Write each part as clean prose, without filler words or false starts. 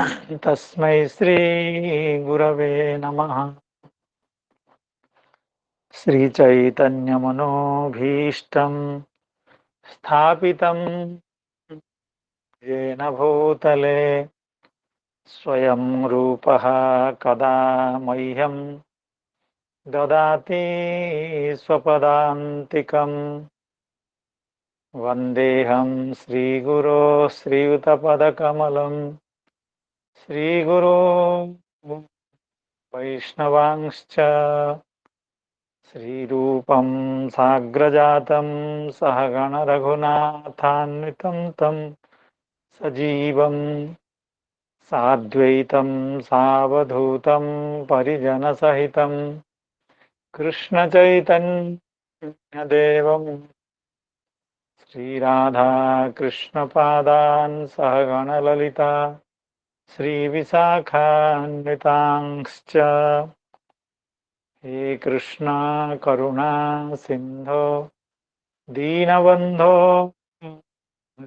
तस्मै श्री गुरवे नमः। श्रीचैतन्यमनोभीष्टं स्थापितं येन भूतले स्वयं रूपः कदा मह्यं ददाति स्वपदान्तिकम्। वन्देऽहं श्रीगुरो श्रीयुतपदकमलं श्रीगुरो वैष्णवांश्च श्रीरूपं साग्रजातं सहगण रघुनाथान्वितं तं सजीवं साद्वैतं सावधूतं परिजनसहितं कृष्णचैतन्यदेवं श्रीराधाकृष्णपादान् सहगण ललिता श्रीविशाखान्वितांश्च। हे कृष्णा करुणा सिंधो दीनबंधो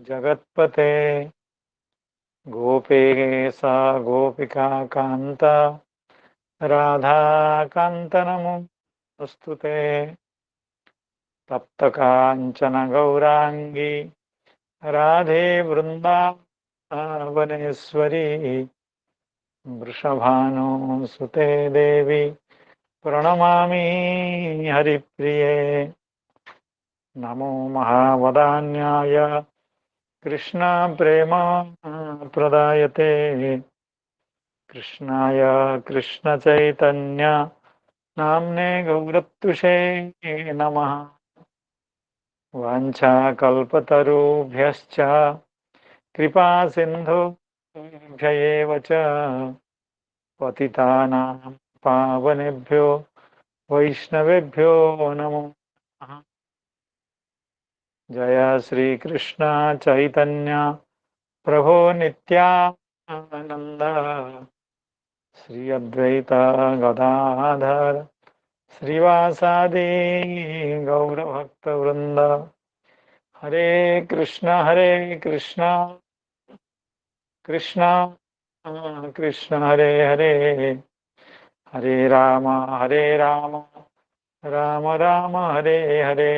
जगत्पते गोपेश गोपिका कांत राधा कांत नमोस्तुते। तप्त कांचन गौरांगी राधे वृंदावनेश्वरी वृषभानुसुते देवी प्रणमामि हरिप्रिये। नमो महावदान्याय कृष्ण प्रेम प्रदायते कृष्णाय कृष्ण चैतन्य नाम्ने गौरत्तुषे नमः। वाञ्छाकल्पतरुभ्यश्च कृपा सिन्धुभ्य एव च पतितानां पावनेभ्यो वैष्णवेभ्यो नमो नमः। जय श्री कृष्ण चैतन्य प्रभो नित्यानंद श्री अद्वैत गदाधर श्रीवासादि गौरभक्तवृंद। हरे कृष्ण कृष्ण कृष्ण हरे हरे, हरे राम राम राम हरे हरे।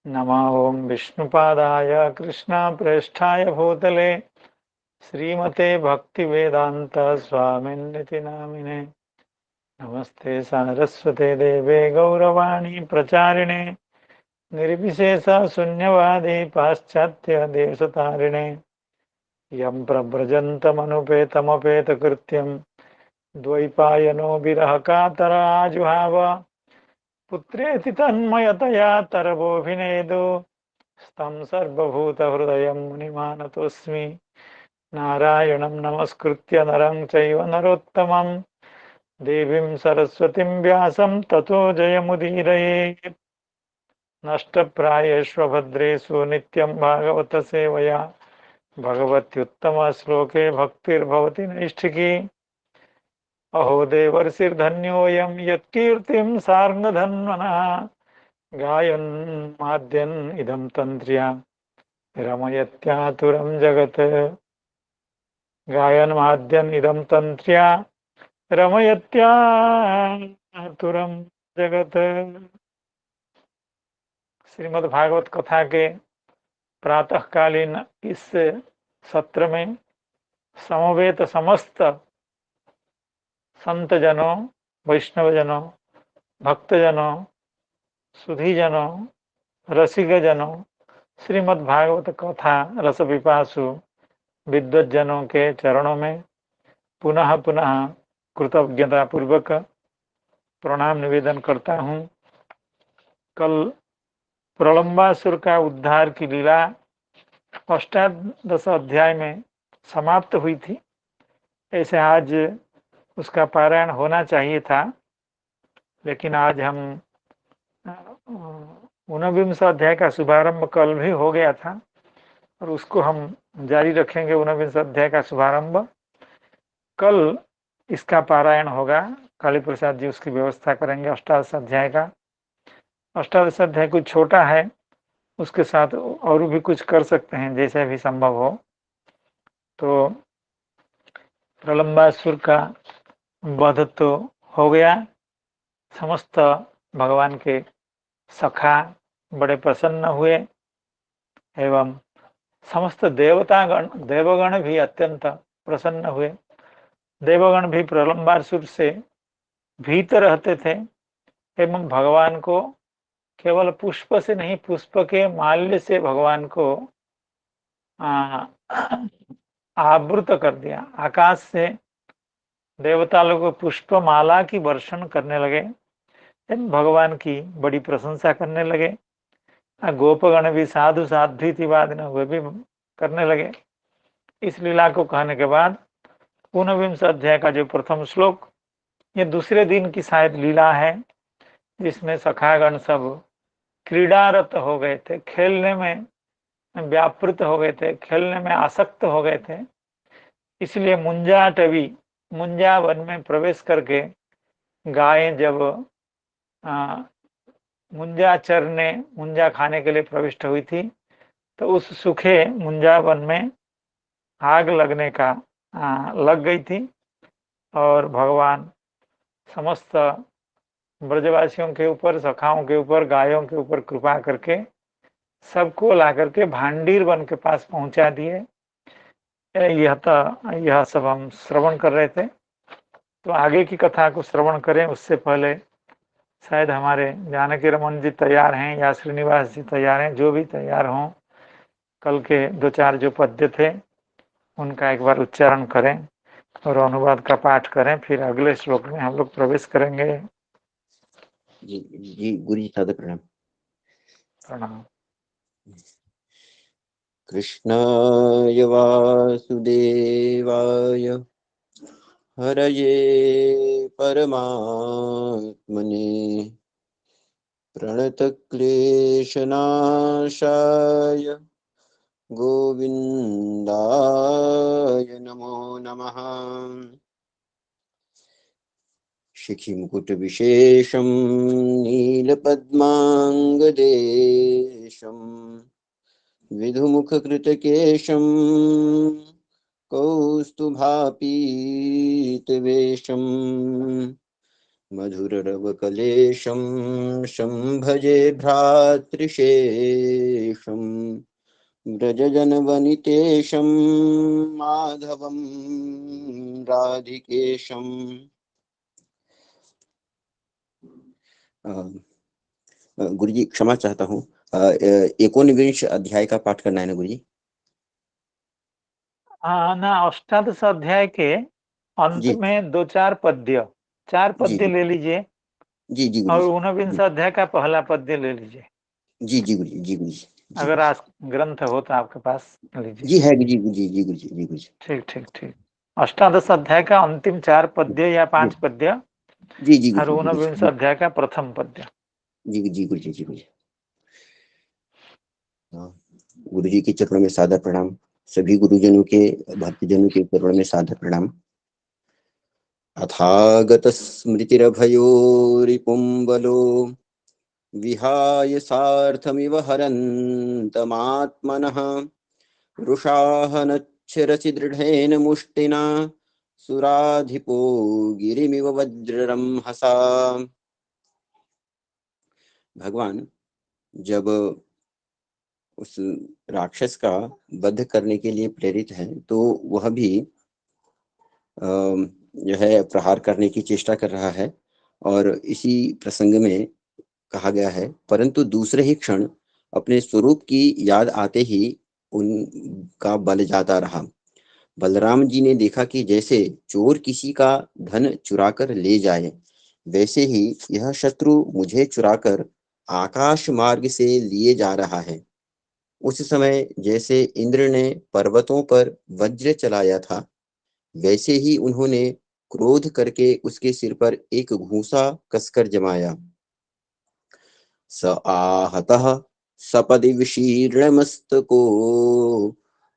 नमो ओं विष्णुपादाय कृष्णप्रेष्ठाय भूतले श्रीमते भक्तिवेदांत स्वामिन्निति नामिने। नमस्ते सारस्वते देवे गौरवाणी प्रचारिणे निर्विशेष शून्यवादी पाश्चात्य देशतारिणे। यं प्रव्रजन्तमनुपेतमपेतकृत्यं द्वैपायनो विरह कातर आजुहाव पुत्रेति तन्मयतया तरवोऽभिनेदु स्तं सर्वभूतहृदयं मुनिमानतोऽस्मि। नारायणं नमस्कृत्य नरं चैव नरोत्तमं देवीं सरस्वतीं व्यासं ततो जयमुदीरयेत्। नष्टप्रायेषु भद्रेषु नित्यं भागवत सेवया भगवत्युत्तमश्लोके भक्तिर्भवति नैष्ठिकी। अहो देवर्षिर्धन्योऽयं यत्कीर्तिं सार्ङ्गधन्वनः गायन् माद्यन् इदं तन्त्र्या रमयत्यातुरं जगत्। गायन् माद्यन् इदं तन्त्र्या रमयत्यातुरं जगत्। श्रीमद् भागवत कथा के प्रातःकालीन इस सत्र में समवेत समस्त संत जनों, वैष्णव जनों, भक्तजनों, सुधीजनों, रसिक जनों, श्रीमद् भागवत कथा रस पिपासु विद्वज्जनों के चरणों में पुनः पुनः कृतज्ञता पूर्वक प्रणाम निवेदन करता हूँ। कल प्रलंबासुर का उद्धार की लीला अष्टादश अध्याय में समाप्त हुई थी। ऐसे आज उसका पारायण होना चाहिए था, लेकिन आज हम 49 अध्याय का शुभारंभ कल भी हो गया था और उसको हम जारी रखेंगे। 49 अध्याय का शुभारंभ कल इसका पारायण होगा। काली प्रसाद जी उसकी व्यवस्था करेंगे। अष्टादश अध्याय का, अष्टादश अध्याय कुछ छोटा है उसके साथ और भी कुछ कर सकते हैं जैसे भी संभव हो। तो प्रलंबासुर का वध तो हो गया। समस्त भगवान के सखा बड़े प्रसन्न हुए एवं समस्त देवगण भी अत्यंत प्रसन्न हुए। देवगण भी प्रलंबासुर से भीत रहते थे एवं भगवान को केवल पुष्प से नहीं, पुष्प के माल्य से भगवान को आवृत कर दिया। आकाश से देवता लोग पुष्पमाला की वर्षण करने लगे, भगवान की बड़ी प्रशंसा करने लगे। गोपगण भी साधु साध्वीतिवाद वे भी करने लगे। इस लीला को कहने के बाद 19 अध्याय का जो प्रथम श्लोक, ये दूसरे दिन की शायद लीला है, जिसमें सखागण सब क्रीडारत हो गए थे, खेलने में व्यापृत हो गए थे, खेलने में आसक्त हो गए थे। इसलिए मुंजा वन में प्रवेश करके गायें जब मुंजा खाने के लिए प्रविष्ट हुई थी, तो उस सूखे मुंजा वन में आग लगने का लग गई थी और भगवान समस्त ब्रजवासियों के ऊपर, सखाओं के ऊपर, गायों के ऊपर कृपा करके सबको ला करके भांडीर वन के पास पहुंचा दिए। यह सब हम श्रवण कर रहे थे। तो आगे की कथा को श्रवण करें उससे पहले शायद हमारे जानकी रमन जी तैयार हैं या श्रीनिवास जी तैयार हैं, जो भी तैयार हों, कल के 2-4 जो पद्य थे उनका एक बार उच्चारण करें और अनुवाद का पाठ करें, फिर अगले श्लोक में हम लोग प्रवेश करेंगे। जी जी गुरु जी सादर प्रणाम। प्रणाम। कृष्णाय वासुदेवाय हरये परमात्मने प्रणतक्लेशनाशाय गोविन्दाय नमो नमः। शिखिमुकुटविशेषं नीलपद्माङ्गदेशं विधुमुखकृतकेशं कौस्तुभापीतवेषं मधुररवकलेशं शम्भजे भ्रातृशेषं व्रजजनवनितेशं माधवं राधिकेशम्। गुरु जी क्षमा चाहता हूँ, 19 अध्याय का पाठ करना है ना गुरु जी? ना, अष्टादश अध्याय के अंत में 2-4 पद्य, 4 पद्य ले लीजिए जी जी और गुरु 19 अध्याय का पहला पद्य ले लीजिए। जी जी गुरु जी गुरु जी अगर आज ग्रंथ हो तो आपके पास लीजिए। जी है जी जी जी गुरु जी जी गुरु जी। ठीक ठीक ठीक। अष्टादश अध्याय का अंतिम 4 पद्य या 5 पद्य जी जी और गुरु 19 अध्याय का प्रथम पद्य। जी जी गुरु जी जी गुरु जी। गुरु जी के चरणों में सादर प्रणाम, सभी गुरुजनों के, भक्तजनों के चरणों में सादर प्रणाम। अथागत स्मृतिरभयोरिपुम्बलो विहाय सार्थमिव हरन्तमात्मनः रुषाहनच्छरसि दृढेन मुष्टिना सुराधिपो गिरिमिव वज्ररंहसा। भगवान जब उस राक्षस का वध करने के लिए प्रेरित है तो वह भी जो है प्रहार करने की चेष्टा कर रहा है, और इसी प्रसंग में कहा गया है, परंतु दूसरे ही क्षण अपने स्वरूप की याद आते ही उनका बल जाता रहा। बलराम जी ने देखा कि जैसे चोर किसी का धन चुराकर ले जाए, वैसे ही यह शत्रु मुझे चुराकर आकाश मार्ग से लिए जा रहा है। उस समय जैसे इंद्र ने पर्वतों पर वज्र चलाया था, वैसे ही उन्होंने क्रोध करके उसके सिर पर एक घूंसा कसकर जमाया। स आहतः सपदि विशीर्णमस्तको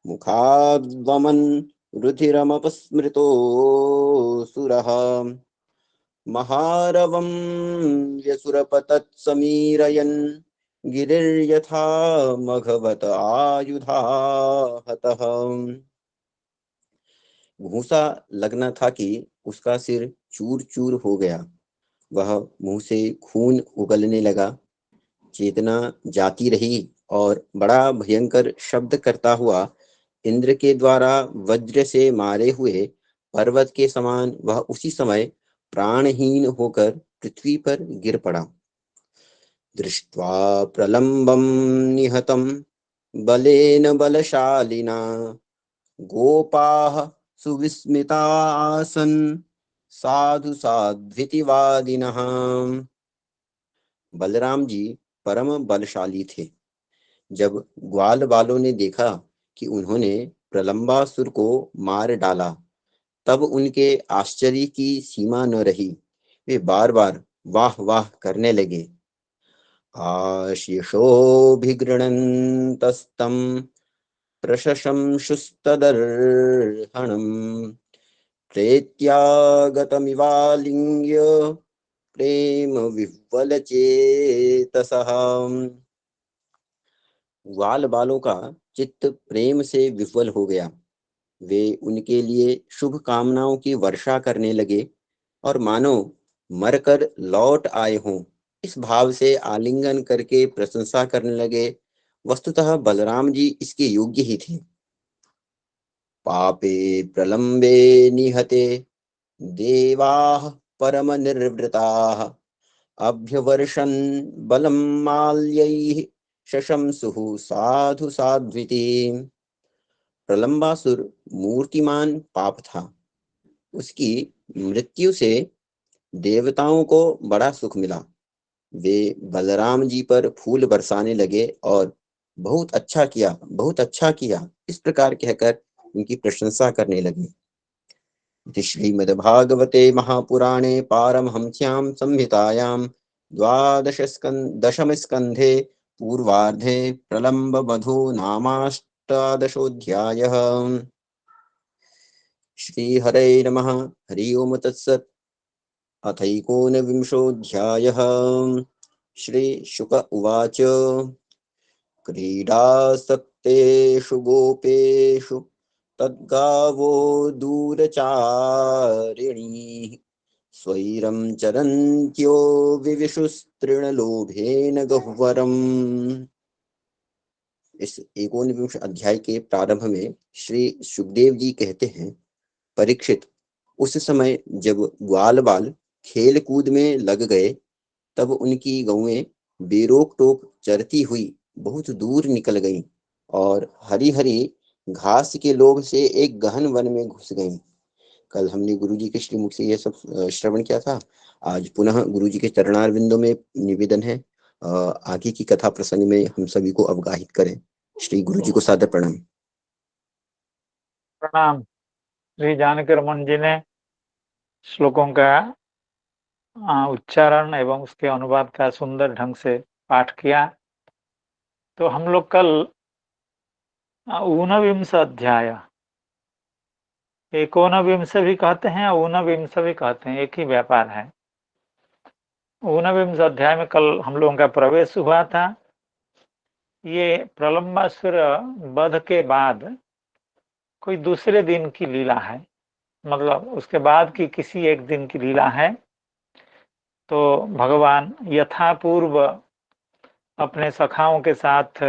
मुखाद्वमन् रुधिरमपस्मृतो सुरः महारवं व्यसुरपतत् समीरयन् गिरिर्यथा मघवत आयुधा हतः। घूंसा लगना था कि उसका सिर चूर चूर हो गया। वह मुंह से खून उगलने लगा। चेतना जाती रही और बड़ा भयंकर शब्द करता हुआ इंद्र के द्वारा वज्र से मारे हुए पर्वत के समान वह उसी समय प्राणहीन होकर पृथ्वी पर गिर पड़ा। दृष्ट्वा प्रलम्बं निहतं बलेन बलशालिना गोपाः सुविस्मिता आसन् साधु साध्वितिवादिनः। बलराम जी परम बलशाली थे। जब ग्वाल वालों ने देखा कि उन्होंने प्रलंबासुर को मार डाला, तब उनके आश्चर्य की सीमा न रही। वे बार बार वाह वाह करने लगे। आशीषोऽभिगृणन्तस्तं प्रशशंसुस्तदर्हणम् प्रेत्यागतमिवालिङ्ग्य प्रेम विह्वलचेतसः। ग्वाल बालों का चित्त प्रेम से विह्वल हो गया। वे उनके लिए शुभ कामनाओं की वर्षा करने लगे और मानो मरकर लौट आए हों इस भाव से आलिंगन करके प्रशंसा करने लगे। वस्तुतः बलराम जी इसके योग्य ही थे। पापे प्रलंबे निहते देवाः परम निर्वृताः अभ्यवर्षन् बलं माल्यैः शशंसुः साधु साध्विति। प्रलंबासुर मूर्तिमान पाप था। उसकी मृत्यु से देवताओं को बड़ा सुख मिला। वे बलराम जी पर फूल बरसाने लगे और बहुत अच्छा किया, बहुत अच्छा किया, इस प्रकार कहकर उनकी प्रशंसा करने लगे। श्रीमद्भागवते महापुराणे पारमहंस्यां संहितायां दशम स्कंधे पूर्वार्धे प्रलंब वधू नामाष्टादशोऽध्यायः। श्रीहरे नमः। हरि ओम तत्सत्। अथैकोनविंशोऽध्यायः। श्रीशुक उवाच क्रीडासक्तेषु गोपेषु तद्गावो दूरचारिणीः स्वैरं चरन्त्यो विविशुस्तृणलोभेन गह्वरम्। इस एकोनविंश अध्याय के प्रारंभ में श्री सुखदेव जी कहते हैं, परीक्षित, उस समय जब ग्वाल बाल खेल कूद में लग गए, तब उनकी गौएं बेरोक टोक चरती हुई बहुत दूर निकल गईं और हरी हरी घास के लोभ से एक गहन वन में घुस गईं। कल हमने गुरुजी के श्रीमुख से यह सब श्रवण किया था। आज पुनः गुरुजी के चरणारविंदों में निवेदन है, आगे की कथा प्रसंग में हम सभी को अवगाहित करें। श्री गुरुजी को सादर प्रणाम। प्रणाम। श्री जानकी रमन जी ने श्लोकों का उच्चारण एवं उसके अनुवाद का सुंदर ढंग से पाठ किया। तो हम लोग कल ऊनविंश अध्याय, एकोनविंश भी कहते हैं, ऊनविंश भी कहते हैं, एक ही व्यापार है। ऊनविंश अध्याय में कल हम लोगों का प्रवेश हुआ था। ये प्रलंबासुर वध के बाद कोई दूसरे दिन की लीला है, मतलब उसके बाद की किसी एक दिन की लीला है। तो भगवान यथापूर्व अपने सखाओं के साथ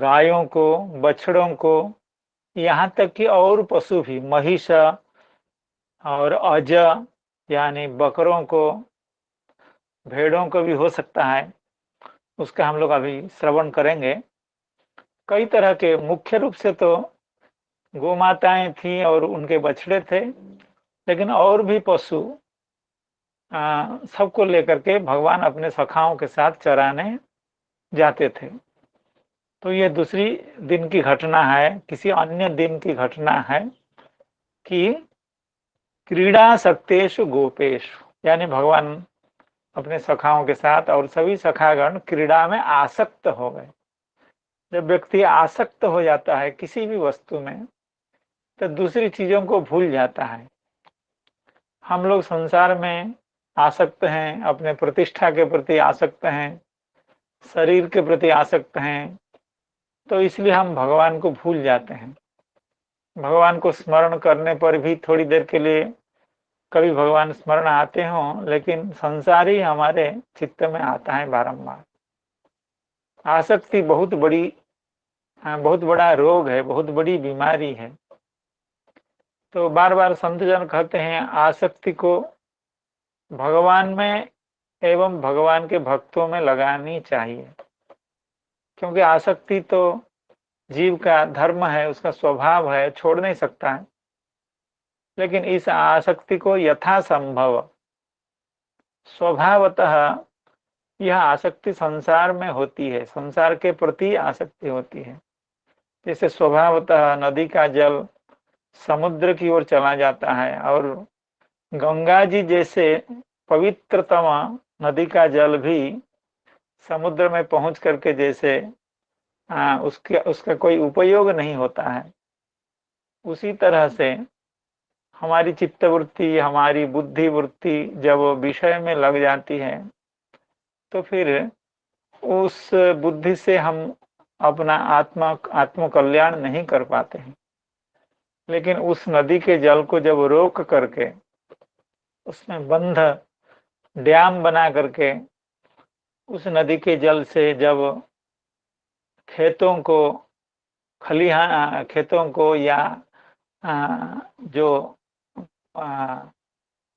गायों को, बछड़ों को, यहाँ तक कि और पशु भी, महिष और अज यानी बकरों को, भेड़ों को भी हो सकता है, उसका हम लोग अभी श्रवण करेंगे। कई तरह के, मुख्य रूप से तो गोमाताएं थी और उनके बछड़े थे, लेकिन और भी पशु सबको लेकर के भगवान अपने सखाओं के साथ चराने जाते थे। तो ये दूसरी दिन की घटना है, किसी अन्य दिन की घटना है कि क्रीड़ा सक्तेषु गोपेषु, यानी भगवान अपने सखाओं के साथ और सभी सखागण क्रीड़ा में आसक्त हो गए। जब व्यक्ति आसक्त हो जाता है किसी भी वस्तु में, तो दूसरी चीजों को भूल जाता है। हम लोग संसार में आसक्त हैं, अपने प्रतिष्ठा के प्रति आसक्त हैं, शरीर के प्रति आसक्त हैं, तो इसलिए हम भगवान को भूल जाते हैं। भगवान को स्मरण करने पर भी थोड़ी देर के लिए कभी भगवान स्मरण आते हों, लेकिन संसार ही हमारे चित्त में आता है बारंबार। आसक्ति बहुत बड़ा रोग है, बहुत बड़ी बीमारी है। तो बार बार संत जन कहते हैं आसक्ति को भगवान में एवं भगवान के भक्तों में लगानी चाहिए, क्योंकि आसक्ति तो जीव का धर्म है, उसका स्वभाव है, छोड़ नहीं सकता है। लेकिन इस आसक्ति को यथासंभव स्वभावतः यह आसक्ति संसार में होती है, संसार के प्रति आसक्ति होती है। जैसे स्वभावतः नदी का जल समुद्र की ओर चला जाता है, और गंगा जी जैसे पवित्रतम नदी का जल भी समुद्र में पहुंच करके जैसे उसका कोई उपयोग नहीं होता है, उसी तरह से हमारी चित्तवृत्ति, हमारी बुद्धि वृत्ति जब विषय में लग जाती है, तो फिर उस बुद्धि से हम अपना आत्म कल्याण नहीं कर पाते हैं। लेकिन उस नदी के जल को जब रोक करके उसमें बंध डैम बना करके उस नदी के जल से जब खेतों को या जो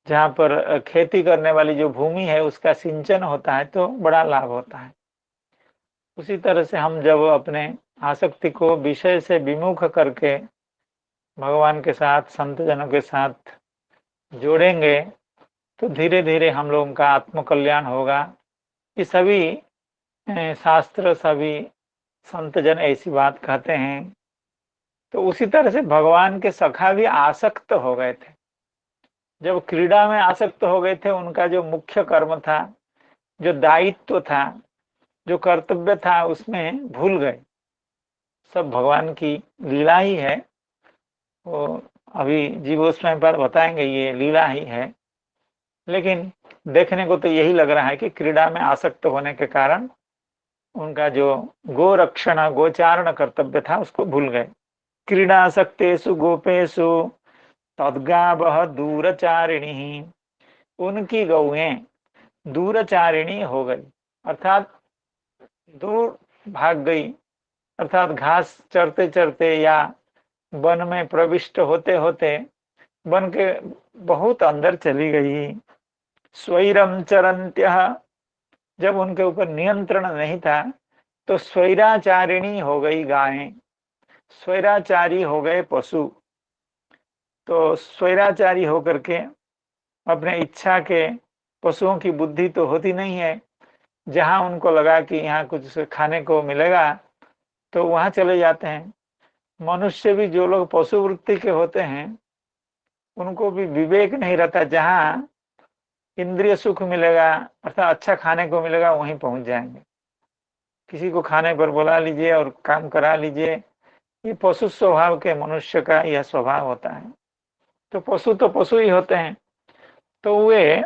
जहाँ पर खेती करने वाली जो भूमि है उसका सिंचन होता है, तो बड़ा लाभ होता है। उसी तरह से हम जब अपने आसक्ति को विषय से विमुख करके भगवान के साथ, संत जनों के साथ जोड़ेंगे, तो धीरे धीरे हम लोगों का आत्म कल्याण होगा। ये सभी शास्त्र, सभी संत जन ऐसी बात कहते हैं। तो उसी तरह से भगवान के सखा भी आसक्त हो गए थे। जब क्रीड़ा में आसक्त हो गए थे, उनका जो मुख्य कर्म था, जो दायित्व था, जो कर्तव्य था, उसमें भूल गए। सब भगवान की लीला ही है। वो अभी जीवोत्सव पर बताएंगे, ये लीला ही है। लेकिन देखने को तो यही लग रहा है कि क्रीड़ा में आसक्त होने के कारण उनका जो गोरक्षण, गोचारण कर्तव्य था, उसको भूल गए। क्रीड़ासक्तेषु गोपेषु तद्गावः दूरचारिणी, उनकी गौएं दूरचारिणी हो गई, अर्थात दूर भाग गई, अर्थात घास चरते चरते या वन में प्रविष्ट होते होते वन के बहुत अंदर चली गई। स्वैरम चरन्त्यः, जब उनके ऊपर नियंत्रण नहीं था तो स्वैराचारिणी हो गई गायें, स्वैराचारी हो गए पशु। तो स्वैराचारी होकर के अपने इच्छा के, पशुओं की बुद्धि तो होती नहीं है, जहां उनको लगा कि यहाँ कुछ खाने को मिलेगा तो वहां चले जाते हैं। मनुष्य भी, जो लोग पशु वृत्ति के होते हैं, उनको भी विवेक नहीं रहता, जहां इंद्रिय सुख मिलेगा अर्थात अच्छा खाने को मिलेगा वहीं पहुंच जाएंगे। किसी को खाने पर बुला लीजिए और काम करा लीजिए, ये पशु स्वभाव के मनुष्य का यह स्वभाव होता है। तो पशु ही होते हैं। तो वे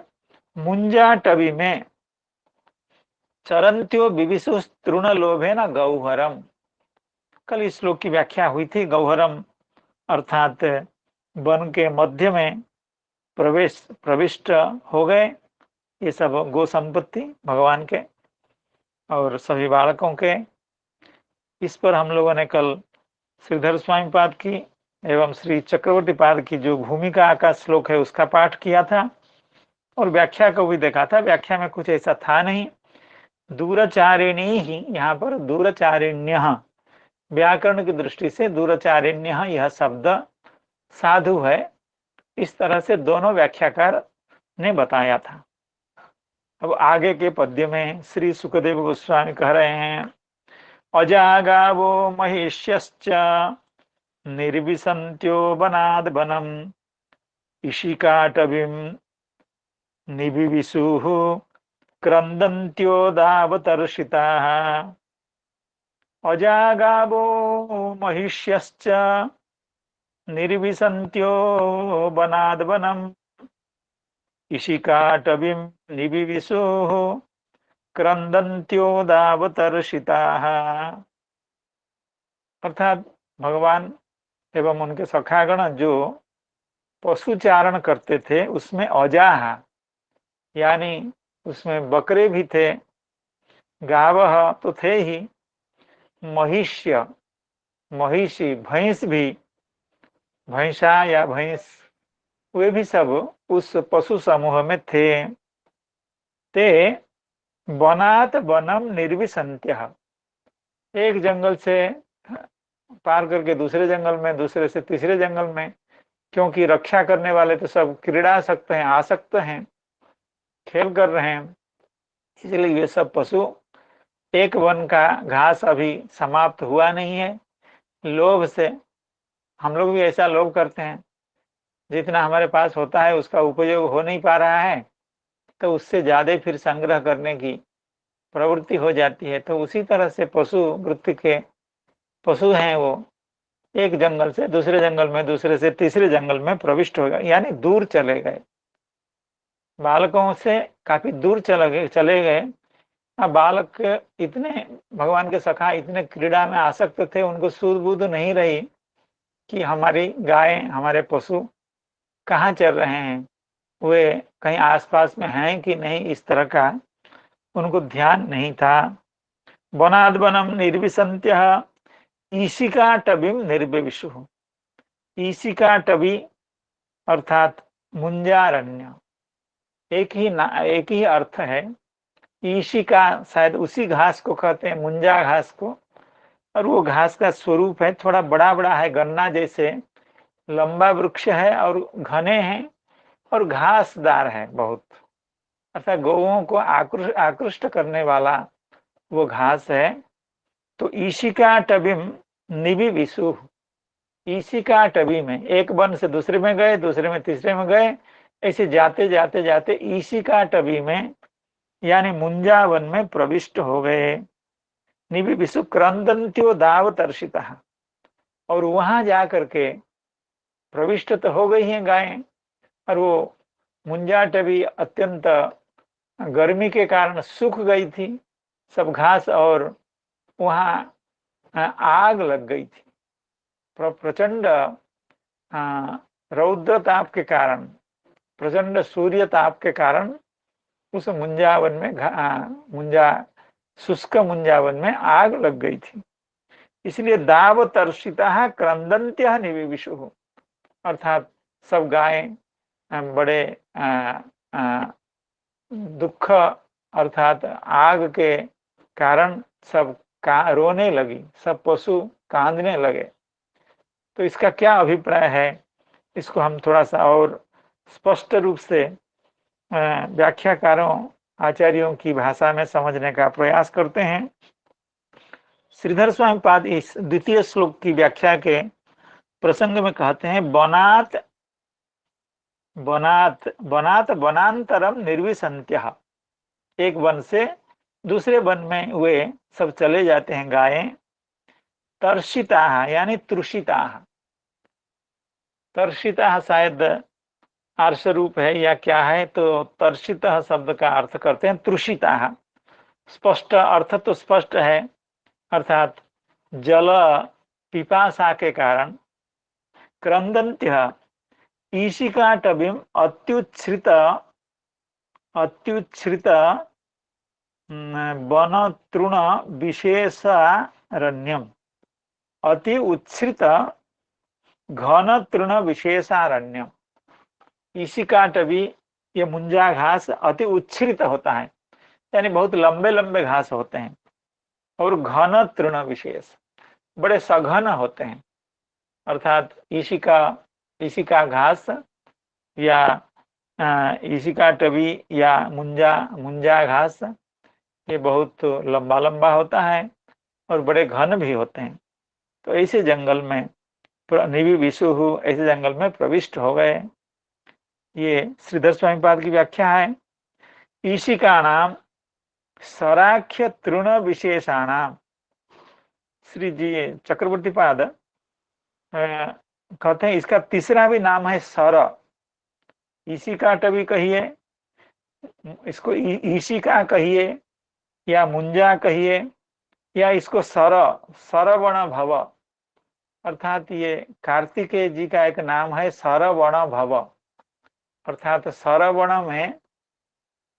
मुंजा टबी में चरंत्यो विविशु तृण लोभे न गौहरम, कल इस श्लोक की व्याख्या हुई थी। गौहरम अर्थात वन के मध्य में प्रविष्ट हो गए। ये सब गो संपत्ति भगवान के और सभी बालकों के। इस पर हम लोगों ने कल श्रीधर स्वामी पाद की एवं श्री चक्रवर्ती पाद की जो भूमिका का श्लोक है उसका पाठ किया था, और व्याख्या को भी देखा था। व्याख्या में कुछ ऐसा था नहीं। दूरचारिणी ही, यहाँ पर दूरचारिण्य, व्याकरण की दृष्टि से दूरचारिण्य यह शब्द साधु है, इस तरह से दोनों व्याख्याकार ने बताया था। अब आगे के पद्य में श्री सुखदेव गोस्वामी कह रहे हैं, अजागावो महिष्यश्च निर्विसन्त्यो वनाद् वनम् इशिकाटवीं निविविशुः क्रन्दन्त्योदावतर्षिताः। अजागावो महिष्यश्च निर्विसन्त्यो वनाद् वनम् इशिकाटवीं निविविशुः क्रंदन्त्योदावतर्षिताः। अर्थात भगवान एवं उनके सखागण जो पशुचारण करते थे उसमें अजाहा यानी उसमें बकरे भी थे, गावह तो थे ही, महिष्य महिषी भैंस भी, भैंसा या भैंस वे भी सब उस पशु समूह में थे। ते वनात वनम निर्विसन्त्यः, एक जंगल से पार करके दूसरे जंगल में, दूसरे से तीसरे जंगल में, क्योंकि रक्षा करने वाले तो सब क्रीड़ासक्त हैं, आसक्त हैं, खेल कर रहे हैं, इसलिए ये सब पशु, एक वन का घास अभी समाप्त हुआ नहीं है। लोभ से हम लोग भी ऐसा लोभ करते हैं, जितना हमारे पास होता है उसका उपयोग हो नहीं पा रहा है तो उससे ज्यादा फिर संग्रह करने की प्रवृत्ति हो जाती है। तो उसी तरह से पशु वृत्ति के पशु हैं वो, एक जंगल से दूसरे जंगल में, दूसरे से तीसरे जंगल में प्रविष्ट हो गए, यानी दूर चले गए, बालकों से काफी दूर चले गए। अब बालक इतने, भगवान के सखा इतने क्रीड़ा में आसक्त थे, उनको सूझ बूझ नहीं रही कि हमारी गाय, हमारे पशु कहाँ चल रहे हैं, वे कहीं आसपास में हैं कि नहीं, इस तरह का उनको ध्यान नहीं था। वनाद वनम निर्विसन्त्यः ईशिकाटवीं निर्विविशुः। ईशिकाटवी अर्थात मुंजारण्य, एक ही अर्थ है। ईशिका शायद उसी घास को कहते हैं, मुंजा घास को, और वो घास का स्वरूप है थोड़ा बड़ा बड़ा है, गन्ना जैसे लंबा वृक्ष है और घने हैं और घासदार है बहुत, अर्थात गौओं को आकृष्ट करने वाला वो घास है। तो ईशिकाटवीं निविविशुः, ईशिकाटवी में, एक वन से दूसरे में गए, दूसरे में तीसरे में गए, ऐसे जाते जाते जाते ईशिकाटवी में यानी मुंजा वन में प्रविष्ट हो गए। निविविशु क्रंदन्त्यो दावतर्षिता, और वहां जा करके प्रविष्ट तो हो गई हैं गायें, और वो मुंजाटवी अत्यंत गर्मी के कारण सूख गई थी सब घास, और वहां आग लग गई थी प्रचंड रौद्र ताप के कारण, प्रचंड सूर्य ताप के कारण उस मुंजावन में शुष्क मुंजावन में आग लग गई थी। इसलिए दाव तर्षिता क्रंदन्त्य निविविशु, अर्थात सब गायें बड़े दुख अर्थात आग के कारण सब रोने लगी, सब पशु कांदने लगे। तो इसका क्या अभिप्राय है, इसको हम थोड़ा सा और स्पष्ट रूप से व्याख्याकारों आचार्यों की भाषा में समझने का प्रयास करते हैं। श्रीधर स्वामी पाद इस द्वितीय श्लोक की व्याख्या के प्रसंग में कहते हैं, वनात वनात वनात वनांतरम निर्विसन्त्यः, एक वन से दूसरे वन में वे सब चले जाते हैं गायें। तर्षिता यानी तृषिता, तर्षिता शायद आर्ष रूप है या क्या है, तो तर्षित शब्द का अर्थ करते हैं तृषिता। स्पष्ट अर्थ तो स्पष्ट है, अर्थात जल पिपासा के कारण। क्रंदन्त्य ईशिकाटवीं अत्युच्छ्रित वन तृण विशेषारण्यम, अति उच्छ्रित घन तृण विशेषारण्यम। ईशिकाटवी ये मुंजा घास अति उच्छ्रित होता है, यानी बहुत लंबे लंबे घास होते हैं, और घन तृण विशेष बड़े सघन होते हैं, अर्थात ईशिका घास या ईशिकाटवी या मुंजा घास ये बहुत लंबा लंबा होता है और बड़े घन भी होते हैं। तो ऐसे जंगल में निविविशुः, ऐसे जंगल में प्रविष्ट हो गए। ये श्रीधर स्वामी पाद की व्याख्या है। ईशिका नाम सराख्य तृण विशेषाणाम, श्री जी चक्रवर्ती पाद कहते हैं इसका तीसरा भी नाम है सर। ईशिकाटवी कहिए इसको ईशिका कहिए या मुंजा कहिए, या इसको सरवण भव, अर्थात ये कार्तिकेय जी का एक नाम है सरवण भव, अर्थात सरवण में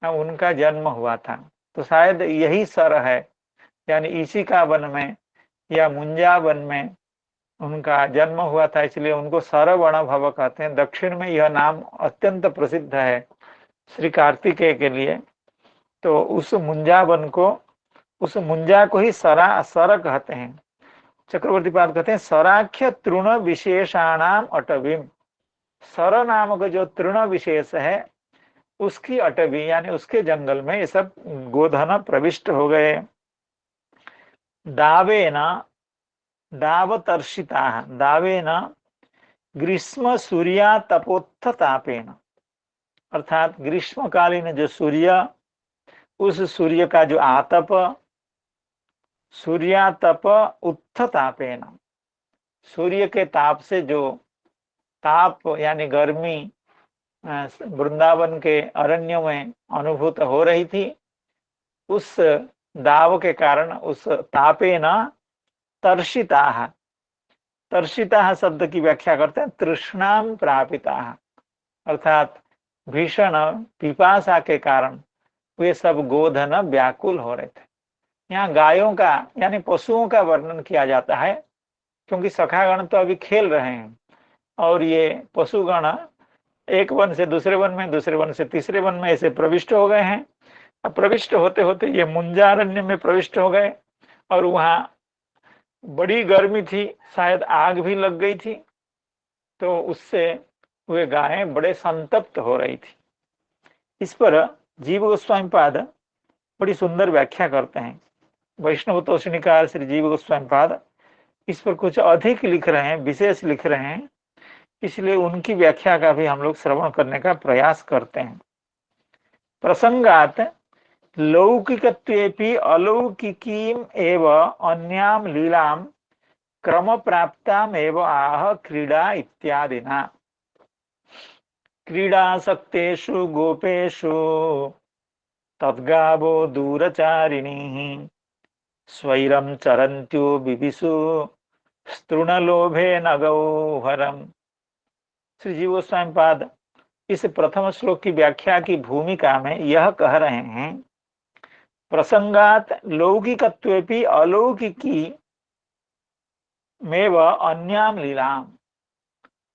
उनका जन्म हुआ था, तो शायद यही सर है, यानी ईशिका वन में या मुंजा वन में उनका जन्म हुआ था, इसलिए उनको सरवण भव कहते हैं। दक्षिण में यह नाम अत्यंत प्रसिद्ध है श्री कार्तिकेय के लिए। तो उस मुंजा वन को, उस मुंजा को ही सर कहते हैं। चक्रवर्ती पाद कहते हैं सराख्य तृण विशेषाणाम अटवीम, सर नामक जो तृण विशेष है उसकी अटवी यानी उसके जंगल में ये सब गोधन प्रविष्ट हो गए। दावेन दावतर्षिता, दावेन ग्रीष्म सूर्या तपोत्थतापेन, अर्थात ग्रीष्मकालीन जो सूर्य, उस सूर्य का जो आतप, सूर्यातप उत्थतापेन, सूर्य के ताप से जो ताप यानी गर्मी वृंदावन के अरण्यों में अनुभूत हो रही थी, उस दाव के कारण, उस तापे न तर्षिता, तर्षिता शब्द की व्याख्या करते हैं तृष्णाम प्रापिता, अर्थात भीषण पिपासा के कारण वे सब गोधन व्याकुल हो रहे थे। यहाँ गायों का यानी पशुओं का वर्णन किया जाता है, क्योंकि सखागण तो अभी खेल रहे हैं और ये पशुगण एक वन से दूसरे वन में, दूसरे वन से तीसरे वन में ऐसे प्रविष्ट हो गए हैं। अब प्रविष्ट होते होते ये मुंजारण्य में प्रविष्ट हो गए और वहां बड़ी गर्मी थी, शायद आग भी लग गई थी, तो उससे वे गायें बड़े संतप्त हो रही थी। इस पर जीव गोस्वामी पाद बड़ी सुंदर व्याख्या करते हैं। वैष्णव तोषणीकार श्री जीव गोस्वामी पाद इस पर कुछ अधिक लिख रहे हैं, विशेष लिख रहे हैं, इसलिए उनकी व्याख्या का भी हम लोग श्रवण करने का प्रयास करते हैं। प्रसंगात लौकिकत्वेपि अलौकिकीम एव अन्याम लीलाम क्रम प्राप्ताम एव आह क्रीडा इत्यादिना। क्रीडासक्तेषु गोपेषु तद्गावो दूरचारिणी स्वैरम चरन्त्यो बिबिषु स्तृणलोभे न गौहरम। श्री जीव गोस्वामी पाद इस प्रथम श्लोक की व्याख्या की भूमिका में यह कह रहे हैं, प्रसंगात लौकिकत्वेपि अलौकिकी मेव अन्याम लीलाम,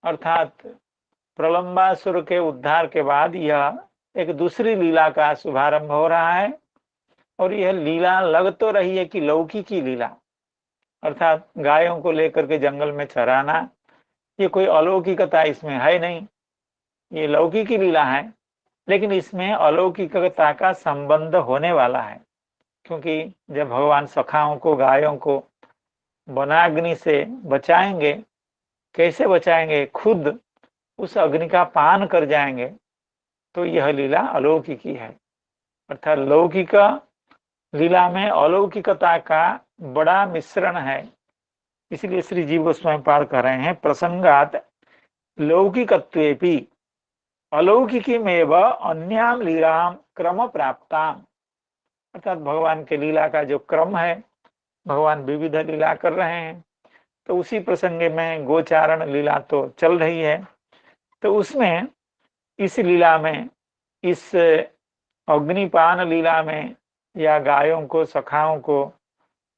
अर्थात प्रलंबासुर के उद्धार के बाद यह एक दूसरी लीला का शुभारंभ हो रहा है, और यह लीला लग तो रही है कि लौकिकी लीला, अर्थात गायों को लेकर के जंगल में चराना, ये कोई अलौकिकता इसमें है नहीं, ये लौकिकी लीला है, लेकिन इसमें अलौकिकता का संबंध होने वाला है, क्योंकि जब भगवान सखाओं को, गायों को वनाग्नि से बचाएंगे, कैसे बचाएंगे, खुद उस अग्नि का पान कर जाएंगे, तो यह लीला अलौकिकी है। अर्थात लौकिक लीला में अलौकिकता का बड़ा मिश्रण है, इसलिए श्री जीव गोस्वामी पाद कह रहे हैं प्रसंगात लौकिकत्वेपि अलौकिकीमेव अन्याम लीलाम क्रम प्राप्ताम, अर्थात भगवान के लीला का जो क्रम है, भगवान विविध लीला कर रहे हैं, तो उसी प्रसंग में गोचारण लीला तो चल रही है, तो उसमें इस लीला में, इस अग्निपान लीला में या गायों को, सखाओं को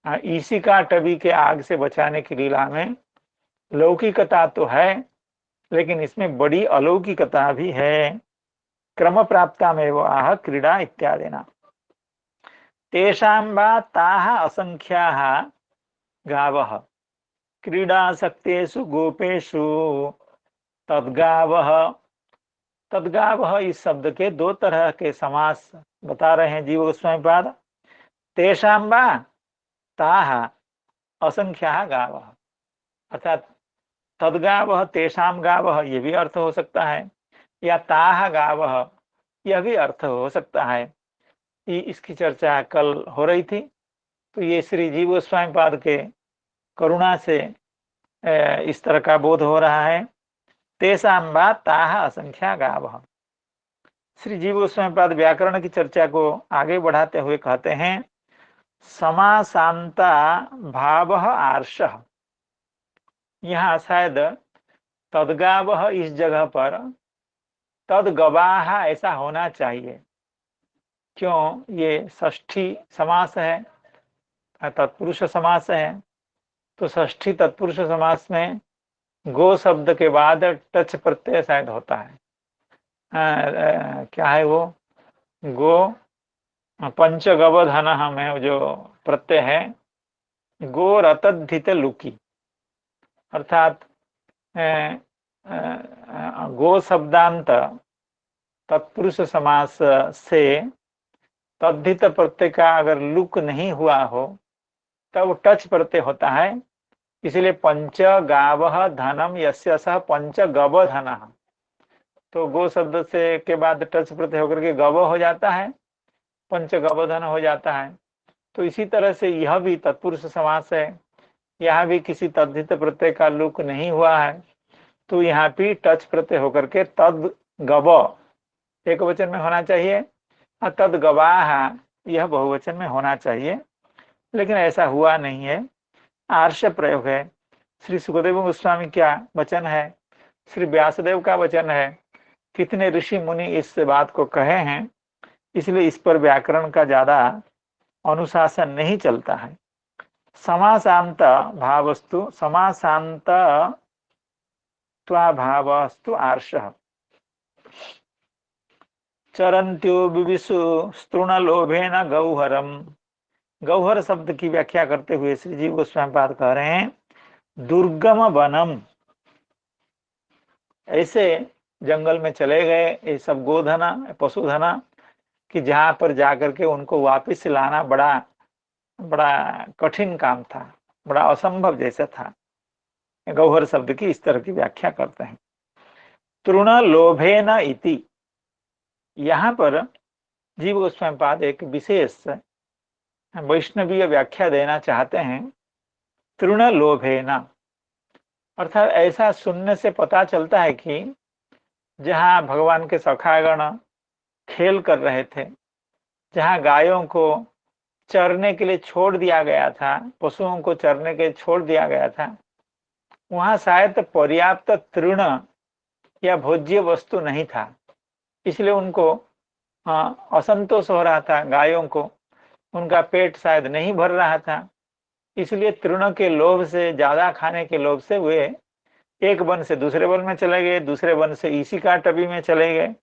ईशिका टवी के आग से बचाने की लीला में लौकिकता तो है, लेकिन इसमें बड़ी अलौकिकता भी है। क्रम प्राप्ता में वो आह क्रीडा इत्यादिना। तेषां वा ताः असंख्याः गावः क्रीडासक्तेषु गोपेषु तद्गावः। तद्गावः इस शब्द के दो तरह के समास बता रहे हैं जीव गोस्वामी पाद। तेषां वा ताः असंख्याः गावः, अर्थात तद्गावः तेषां गावः ये भी अर्थ हो सकता है, या ताः गावः यह भी अर्थ हो सकता है। इसकी चर्चा कल हो रही थी, तो ये श्री जीव गोस्वामी पाद के करुणा से इस तरह का बोध हो रहा है। तेषां वा ताः असंख्या गावः, श्री जीव गोस्वामीपाद व्याकरण की चर्चा को आगे बढ़ाते हुए कहते हैं, समासांता भाव आर्ष। यहाँ शायद तदगावह इस जगह पर तदगवाह ऐसा होना चाहिए। क्यों? ये षष्ठी समास है, तत्पुरुष समास है, तो षष्ठी तत्पुरुष समास में गो शब्द के बाद टच प्रत्यय शायद होता है। क्या है वो? गो पंचगवधन में जो प्रत्यय है, गो रतधित लुकी, अर्थात गो शब्दांत तत्पुरुष समास से तद्धित प्रत्यय का अगर लुक नहीं हुआ हो तब टच प्रत्यय होता है। इसलिए पंच गावः धनम यस्य सह पंच गव धन, तो गो शब्द से के बाद टच प्रत्यय होकर के गव हो जाता है, पंच गव धन हो जाता है। तो इसी तरह से यह भी तत्पुरुष समास है, यहाँ भी किसी तद्धित प्रत्यय का लुक नहीं हुआ है, तो यहाँ भी टच प्रत्यय होकर के तद गव एक वचन में होना चाहिए और तद गवाह यह बहुवचन में होना चाहिए, लेकिन ऐसा हुआ नहीं है, आर्ष प्रयोग है। श्री सुखदेव गोस्वामी क्या वचन है, श्री व्यासदेव का वचन है, कितने ऋषि मुनि इस बात को कहे हैं, इसलिए इस पर व्याकरण का ज्यादा अनुशासन नहीं चलता है। समासांत भावस्तु समासांत भावस्तु आर्ष। चरंत्यो विविशु स्तृणलोभेन गौहरम। गौहर शब्द की व्याख्या करते हुए श्री जीव गोस्वामी पाद कह रहे हैं, दुर्गम वनम। ऐसे जंगल में चले गए ये सब गोधना पशुधना कि जहां पर जाकर के उनको वापस लाना बड़ा बड़ा कठिन काम था, बड़ा असंभव जैसा था। गौहर शब्द की इस तरह की व्याख्या करते हैं। तृण लोभेन इति, यहाँ पर जीव गोस्वामी पाद एक विशेष वैष्णवीय व्याख्या देना चाहते हैं। तृण लोभेन अर्थात ऐसा सुनने से पता चलता है कि जहाँ भगवान के सखागण खेल कर रहे थे, जहाँ गायों को चरने के लिए छोड़ दिया गया था, पशुओं को चरने के लिए छोड़ दिया गया था, वहां शायद पर्याप्त तृण या भोज्य वस्तु नहीं था, इसलिए उनको असंतोष हो रहा था, गायों को उनका पेट शायद नहीं भर रहा था, इसलिए तृण के लोभ से, ज्यादा खाने के लोभ से वे एक वन से दूसरे वन में चले गए, दूसरे वन से इसी का टबी में चले गए।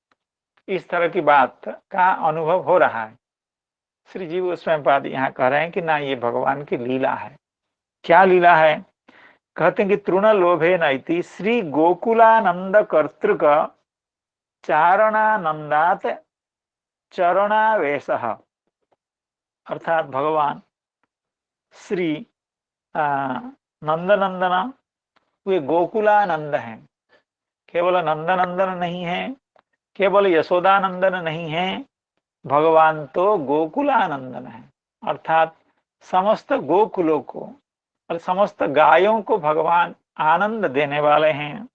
इस तरह की बात का अनुभव हो रहा है। श्री जीव गोस्वामी पाद यहाँ कह रहे हैं कि ना, ये भगवान की लीला है। क्या लीला है? कहते हैं कि तृण लोभे नैति श्री गोकुलानंद कर्तृक चारणानंदात चरणावेश। अर्थात भगवान श्री नंदनंदन वे गोकुलानंद हैं, केवल नंदनंदन नहीं है, केवल यशोदानंदन नहीं है, भगवान तो गोकुलानंदन है। अर्थात समस्त गोकुलों को और समस्त गायों को भगवान आनंद देने वाले हैं।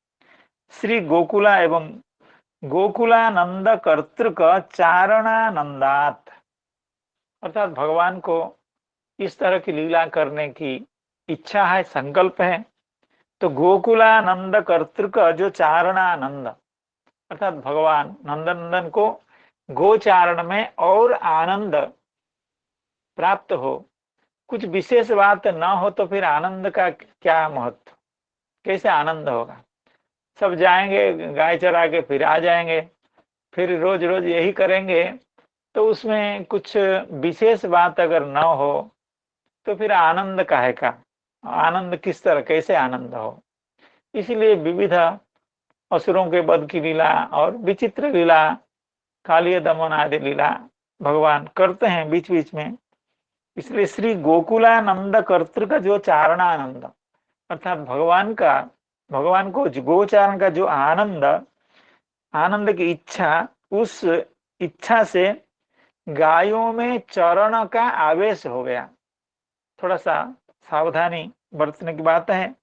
श्री गोकुला एवं गोकुलानंद कर्तृक चारणानंदात, अर्थात भगवान को इस तरह की लीला करने की इच्छा है, संकल्प है, तो गोकुलानंद कर्तृक जो चारणानंद, अर्थात भगवान नंदनंदन को गोचारण में और आनंद प्राप्त हो, कुछ विशेष बात न हो तो फिर आनंद का क्या महत्व, कैसे आनंद होगा? सब जाएंगे गाय चरा के फिर आ जाएंगे, फिर रोज रोज यही करेंगे, तो उसमें कुछ विशेष बात अगर न हो तो फिर आनंद काहे का? आनंद किस तरह, कैसे आनंद हो? इसलिए विविध असुरों के वध की लीला और विचित्र लीला, कालिय दमन आदि लीला भगवान करते हैं बीच बीच में। इसलिए श्री गोकुलानंद कर्तृक जो चारणानंद, अर्थात भगवान को गोचारण का जो आनंद, आनंद की इच्छा, उस इच्छा से गायों में चरण का आवेश हो गया। थोड़ा सा सावधानी बरतने की बात है।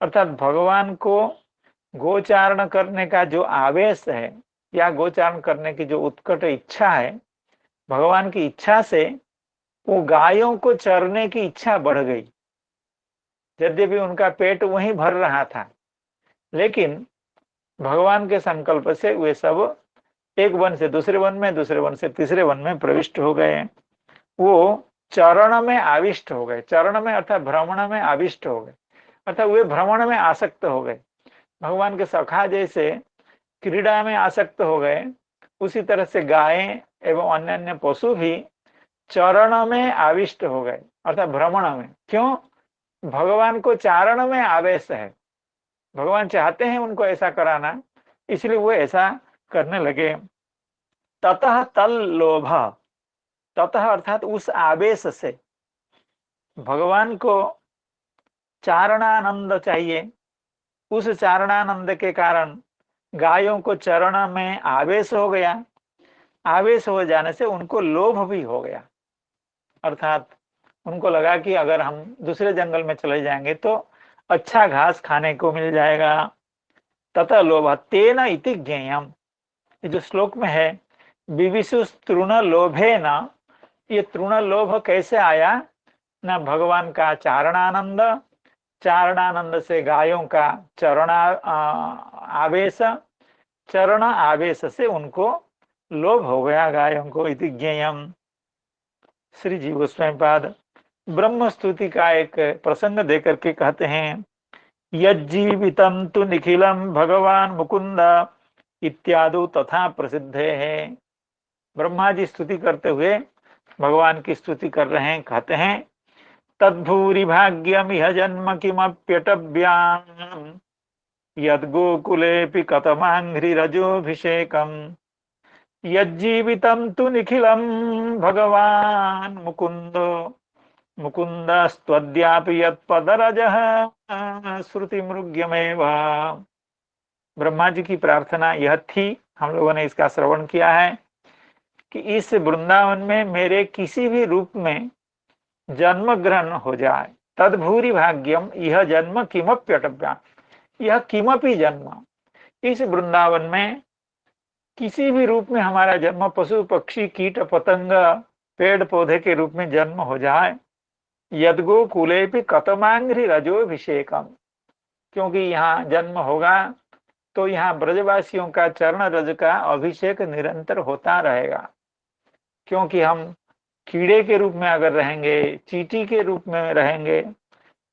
अर्थात भगवान को गोचारण करने का जो आवेश है, या गोचारण करने की जो उत्कट इच्छा है, भगवान की इच्छा से वो गायों को चरने की इच्छा बढ़ गई। यद्यपि उनका पेट वहीं भर रहा था, लेकिन भगवान के संकल्प से वे सब एक वन से दूसरे वन में, दूसरे वन से तीसरे वन में प्रविष्ट हो गए। वो चरण में आविष्ट हो गए, चरण में अर्थात भ्रमण में आविष्ट हो गए, अर्थात वे भ्रमण में आसक्त हो गए। भगवान के सखा जैसे क्रीड़ा में आसक्त हो गए, उसी तरह से गायें एवं अन्य अन्य पशु भी चरण में आविष्ट हो गए, अर्थात भ्रमण में। क्यों? भगवान को चारण में आवेश है, भगवान चाहते हैं उनको ऐसा कराना, इसलिए वो ऐसा करने लगे। ततः तल लोभ, ततः अर्थात उस आवेश से, भगवान को चारणानंद चाहिए, उस चारणानंद के कारण गायों को चरण में आवेश हो गया। आवेश हो जाने से उनको लोभ भी हो गया, अर्थात उनको लगा कि अगर हम दूसरे जंगल में चले जाएंगे तो अच्छा घास खाने को मिल जाएगा। तथा लोभ तेन इति ज्ञेयम, ये जो श्लोक में है, विविशु तृण लोभे न, ये तृण लोभ कैसे आया? न भगवान का चारणानंद, चारणानंद से गायों का चरण आवेश, चरण आवेश से उनको लोभ हो गया गायों को। इति ज्ञेयम। श्री जी गोस्वामीपाद ब्रह्म स्तुति का एक प्रसंग देकर के कहते हैं, यज्जीवितम तु निखिलम भगवान मुकुंद इत्यादि तथा प्रसिद्धे है। ब्रह्मा जी स्तुति करते हुए भगवान की स्तुति कर रहे हैं, कहते हैं, तद्भूरि भाग्यम इह जन्म किमप्यटव्याम यद्गोकुलेऽपि कतमाङ्घ्रिरजोऽभिषेकम् यज्जीवितं तु निखिलं भगवान मुकुंदो मुकुंदस्त्वद्यापि यत्पदरजः श्रुतिमृग्यमेव। ब्रह्मा जी की प्रार्थना यह थी, हम लोगों ने इसका श्रवण किया है, कि इस वृंदावन में मेरे किसी भी रूप में जन्म ग्रहण हो जाए। तद्भूरि भाग्यम यह जन्म किमप्यटव्याम, यह किमपि जन्म, इस वृंदावन में किसी भी रूप में हमारा जन्म, पशु पक्षी कीट पतंग पेड़ पौधे के रूप में जन्म हो जाए। यद्गो कुलेपि कतमांघ्रि रजोभिषेकम, क्योंकि यहाँ जन्म होगा तो यहाँ ब्रजवासियों का चरण रज का अभिषेक निरंतर होता रहेगा। क्योंकि हम कीड़े के रूप में अगर रहेंगे, चींटी के रूप में रहेंगे,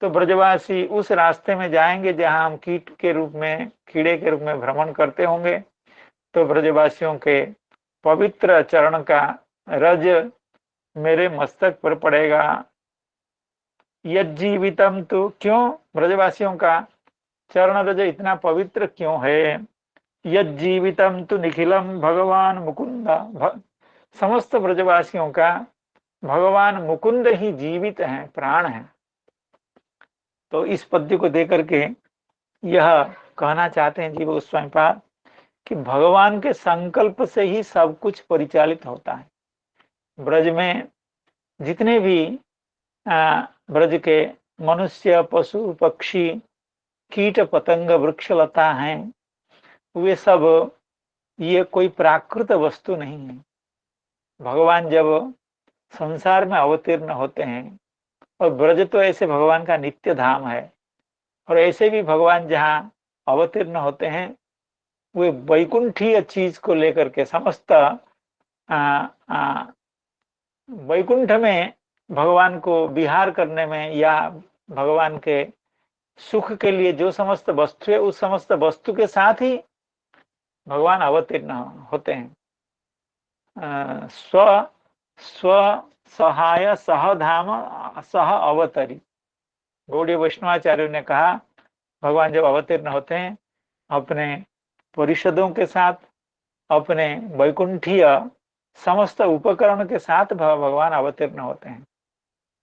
तो ब्रजवासी उस रास्ते में जाएंगे जहां हम कीट के रूप में, कीड़े के रूप में भ्रमण करते होंगे, तो ब्रजवासियों के पवित्र चरण का रज मेरे मस्तक पर पड़ेगा। यज्जीवितम तो, क्यों ब्रजवासियों का चरण रज इतना पवित्र क्यों है? यज्जीवितम तो निखिलम भगवान मुकुंद, समस्त ब्रजवासियों का भगवान मुकुंद ही जीवित हैं, प्राण हैं। तो इस पद्य को देकर के यह कहना चाहते हैं जीव गोस्वामीपाद कि भगवान के संकल्प से ही सब कुछ परिचालित होता है। ब्रज में जितने भी ब्रज के मनुष्य पशु पक्षी कीट पतंग वृक्षलता हैं, वे सब ये कोई प्राकृत वस्तु नहीं है। भगवान जब संसार में अवतीर्ण होते हैं, और ब्रज तो ऐसे भगवान का नित्य धाम है, और ऐसे भी भगवान जहाँ अवतीर्ण होते हैं वे वैकुंठीय चीज को लेकर के, समस्त वैकुंठ में भगवान को विहार करने में या भगवान के सुख के लिए जो समस्त वस्तु है, उस समस्त वस्तु के साथ ही भगवान अवतीर्ण होते हैं। स्व स्व सहाय सहधाम सह अवतरी, गौड़ीय वैष्णवाचार्यों ने कहा, भगवान जब अवतीर्ण होते हैं अपने परिषदों के साथ, अपने वैकुंठीय समस्त उपकरण के साथ भगवान अवतीर्ण होते हैं।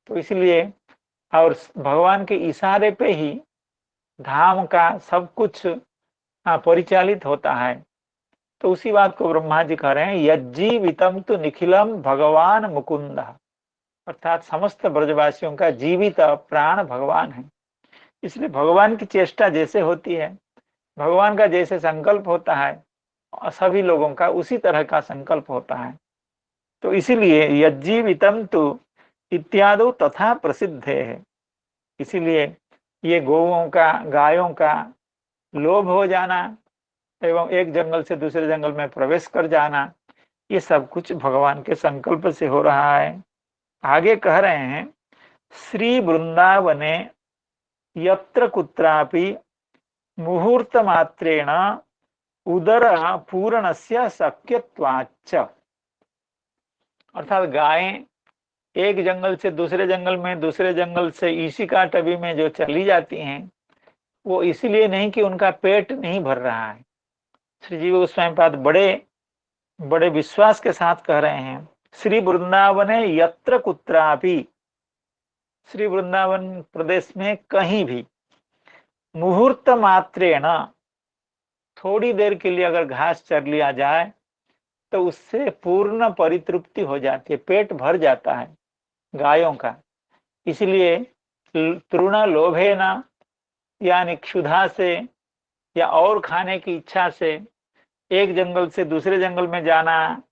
तो इसलिए, और भगवान के इशारे पे ही धाम का सब कुछ परिचालित होता है। तो उसी बात को ब्रह्मा जी कह रहे हैं, यज्जीवितम तो निखिलम भगवान मुकुंद, अर्थात समस्त ब्रजवासियों का जीवित प्राण भगवान है। इसलिए भगवान की चेष्टा जैसे होती है, भगवान का जैसे संकल्प होता है, सभी लोगों का उसी तरह का संकल्प होता है। तो इसीलिए यज्जीवितम तु इत्यादि तथा प्रसिद्ध है। इसीलिए ये गोवों का, गायों का लोभ हो जाना एवं एक जंगल से दूसरे जंगल में प्रवेश कर जाना, ये सब कुछ भगवान के संकल्प से हो रहा है। आगे कह रहे हैं, श्री वृंदावने यत्र कुत्रापि मुहूर्त मात्रेण उदर पूर्णस्य शक्यत्वाच्च। अर्थात गायें एक जंगल से दूसरे जंगल में, दूसरे जंगल से ईशिका टबी में जो चली जाती हैं, वो इसलिए नहीं कि उनका पेट नहीं भर रहा है। श्री जीव गोस्वामी पाद बड़े बड़े विश्वास के साथ कह रहे हैं, श्री वृंदावने यत्र कुत्रापि, श्री वृंदावन प्रदेश में कहीं भी, मुहूर्त मात्रेण, थोड़ी देर के लिए अगर घास चर लिया जाए तो उससे पूर्ण परितृप्ति हो जाती है, पेट भर जाता है गायों का। इसलिए तृण लोभे न, यानी क्षुधा से या और खाने की इच्छा से एक जंगल से दूसरे जंगल में जाना,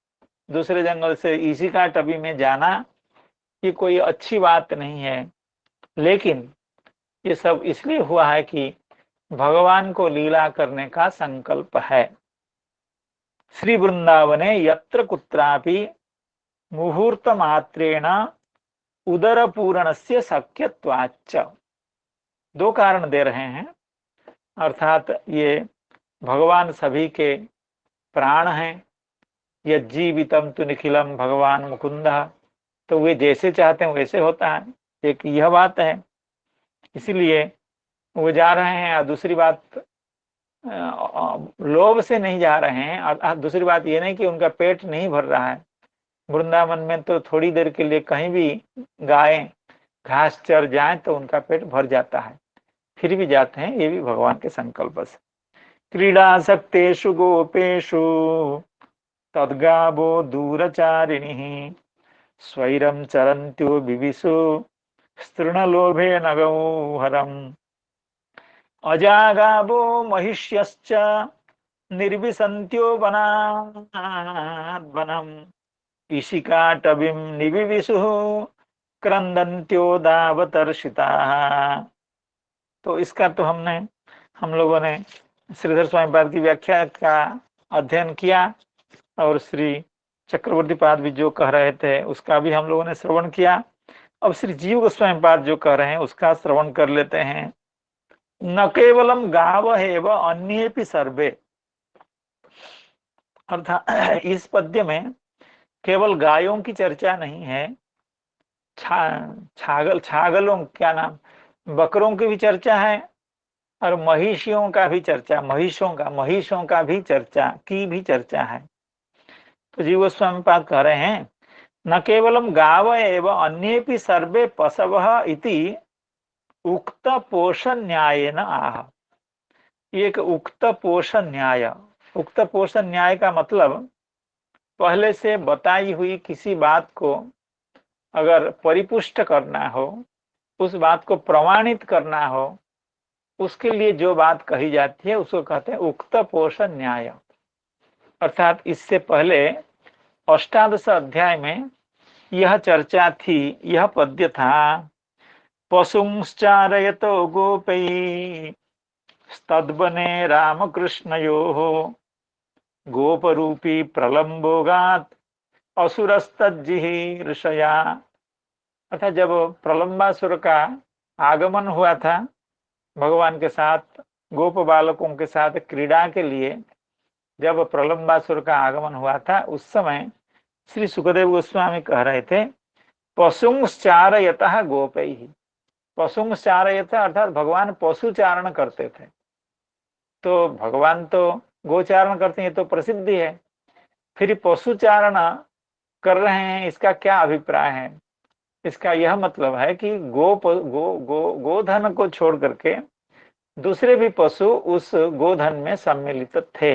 दूसरे जंगल से ईशिका टबी में जाना, ये कोई अच्छी बात नहीं है। लेकिन ये सब इसलिए हुआ है कि भगवान को लीला करने का संकल्प है। श्री वृंदावने यत्र कुत्रापि मुहूर्त मात्रेण उदर पूर्णस्य शक्यत्वाच्च। दो कारण दे रहे हैं, अर्थात ये भगवान सभी के प्राण हैं। यज्जीवितम तु निखिलम भगवान मुकुंद, तो वे जैसे चाहते हैं वैसे होता है, एक यह बात है। इसीलिए वो जा रहे हैं। और दूसरी बात, लोभ से नहीं जा रहे हैं। और दूसरी बात ये नहीं कि उनका पेट नहीं भर रहा है। वृंदावन में तो थोड़ी देर के लिए कहीं भी गायें घास चर जाएं तो उनका पेट भर जाता है, फिर भी जाते हैं, ये भी भगवान के संकल्प से। क्रीडासक्तेषु गोपेषु तद्गावो दूरचारिणीः स्वैरं चरन्त्यो विविशु स्तृणलोभेन गौहरम् अजागावो महिष्यश्च निर्विशन्त्यो वनात् वनम् ईशिकाटवीं निविविशुः क्रन्दन्त्यो दावतर्षिताः। तो इसका तो हम लोगों ने श्रीधर स्वामी पाद की व्याख्या का अध्ययन किया, और श्री चक्रवर्ती पाद भी जो कह रहे थे उसका भी हम लोगों ने श्रवण किया। अब श्री जीव गोस्वामी पाद जो कह रहे हैं उसका श्रवण कर लेते हैं। न केवलम गाव एव अन्येपि सर्वे, अर्थात इस पद्य में केवल गायों की चर्चा नहीं है, छागलों, क्या नाम, बकरों की भी चर्चा है, और महिषियों का भी चर्चा, महिषों का भी चर्चा है। तो जीव गोस्वामी पाद कह रहे हैं, न केवलम गाव एव अन्येपि सर्वे पशवः इति उक्त पोषण न्याय न आह। एक उक्त पोषण न्याय का मतलब, पहले से बताई हुई किसी बात को अगर परिपुष्ट करना हो, उस बात को प्रमाणित करना हो, उसके लिए जो बात कही जाती है उसको कहते हैं उक्त पोषण न्याय। अर्थात इससे पहले अष्टादश अध्याय में यह चर्चा थी, यह पद्य था, पशुंश्चारयतो गोपैः तद्वने रामकृष्णयोः गोपरूपी प्रलंबोगात असुरस्तज्जिहीर्षया। अर्थात जब प्रलंबासुर का आगमन हुआ था भगवान के साथ, गोप बालकों के साथ क्रीड़ा के लिए, जब प्रलंबासुर का आगमन हुआ था उस समय श्री सुखदेव गोस्वामी कह रहे थे, पशुंश्चारयतः गोपैः। पशुंश्चारयत अर्थात भगवान पशु चारण करते थे। तो भगवान तो गोचारण करते हैं, तो प्रसिद्धि है, फिर पशुचारण कर रहे हैं, इसका क्या अभिप्राय है? इसका यह मतलब है कि गोधन को छोड़ करके दूसरे भी पशु उस गोधन में सम्मिलित थे।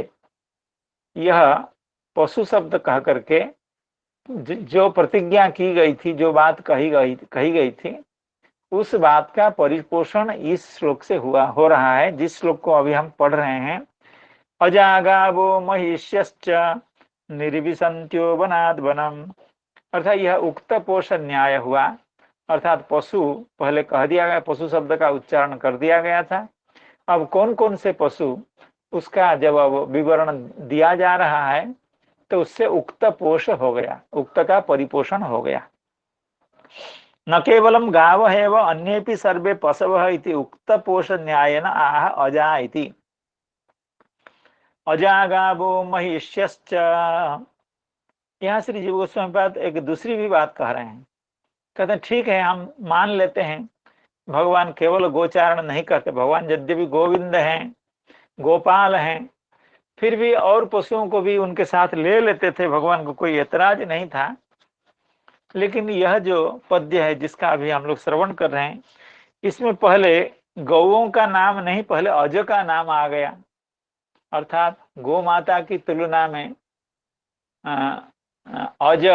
यह पशु शब्द कह करके जो प्रतिज्ञा की गई थी, जो बात कही गई थी, उस बात का परिपोषण इस श्लोक से हो रहा है, जिस श्लोक को अभी हम पढ़ रहे हैं। अजागावो महिष्यश्च निर्विशन्त्यो वनाद् वनम। अर्थात यह उक्त पोष न्याय हुआ, अर्थात पशु पहले कह दिया गया, पशु शब्द का उच्चारण कर दिया गया था। अब कौन कौन से पशु, उसका जब अब विवरण दिया जा रहा है तो उससे उक्त पोष हो गया, उक्त का परिपोषण हो गया। न केवलम गाव एव अन्येपि सर्वे पशवः इति उक्त पोष न्यायेन आह अजा इति। अजागावो महिष्यश्च, यहाँ श्री जीव गोस्वामी पाद एक दूसरी भी बात कह रहे हैं। कहते हैं ठीक है, हम मान लेते हैं भगवान केवल गोचारण नहीं करते, भगवान यद्यपि गोविंद हैं, गोपाल हैं, फिर भी और पशुओं को भी उनके साथ ले लेते थे, भगवान को कोई ऐतराज नहीं था। लेकिन यह जो पद्य है जिसका अभी हम लोग श्रवण कर रहे हैं, इसमें पहले गौओं का नाम नहीं, पहले अज का नाम आ गया। अर्थात गौ माता की तुलना में अज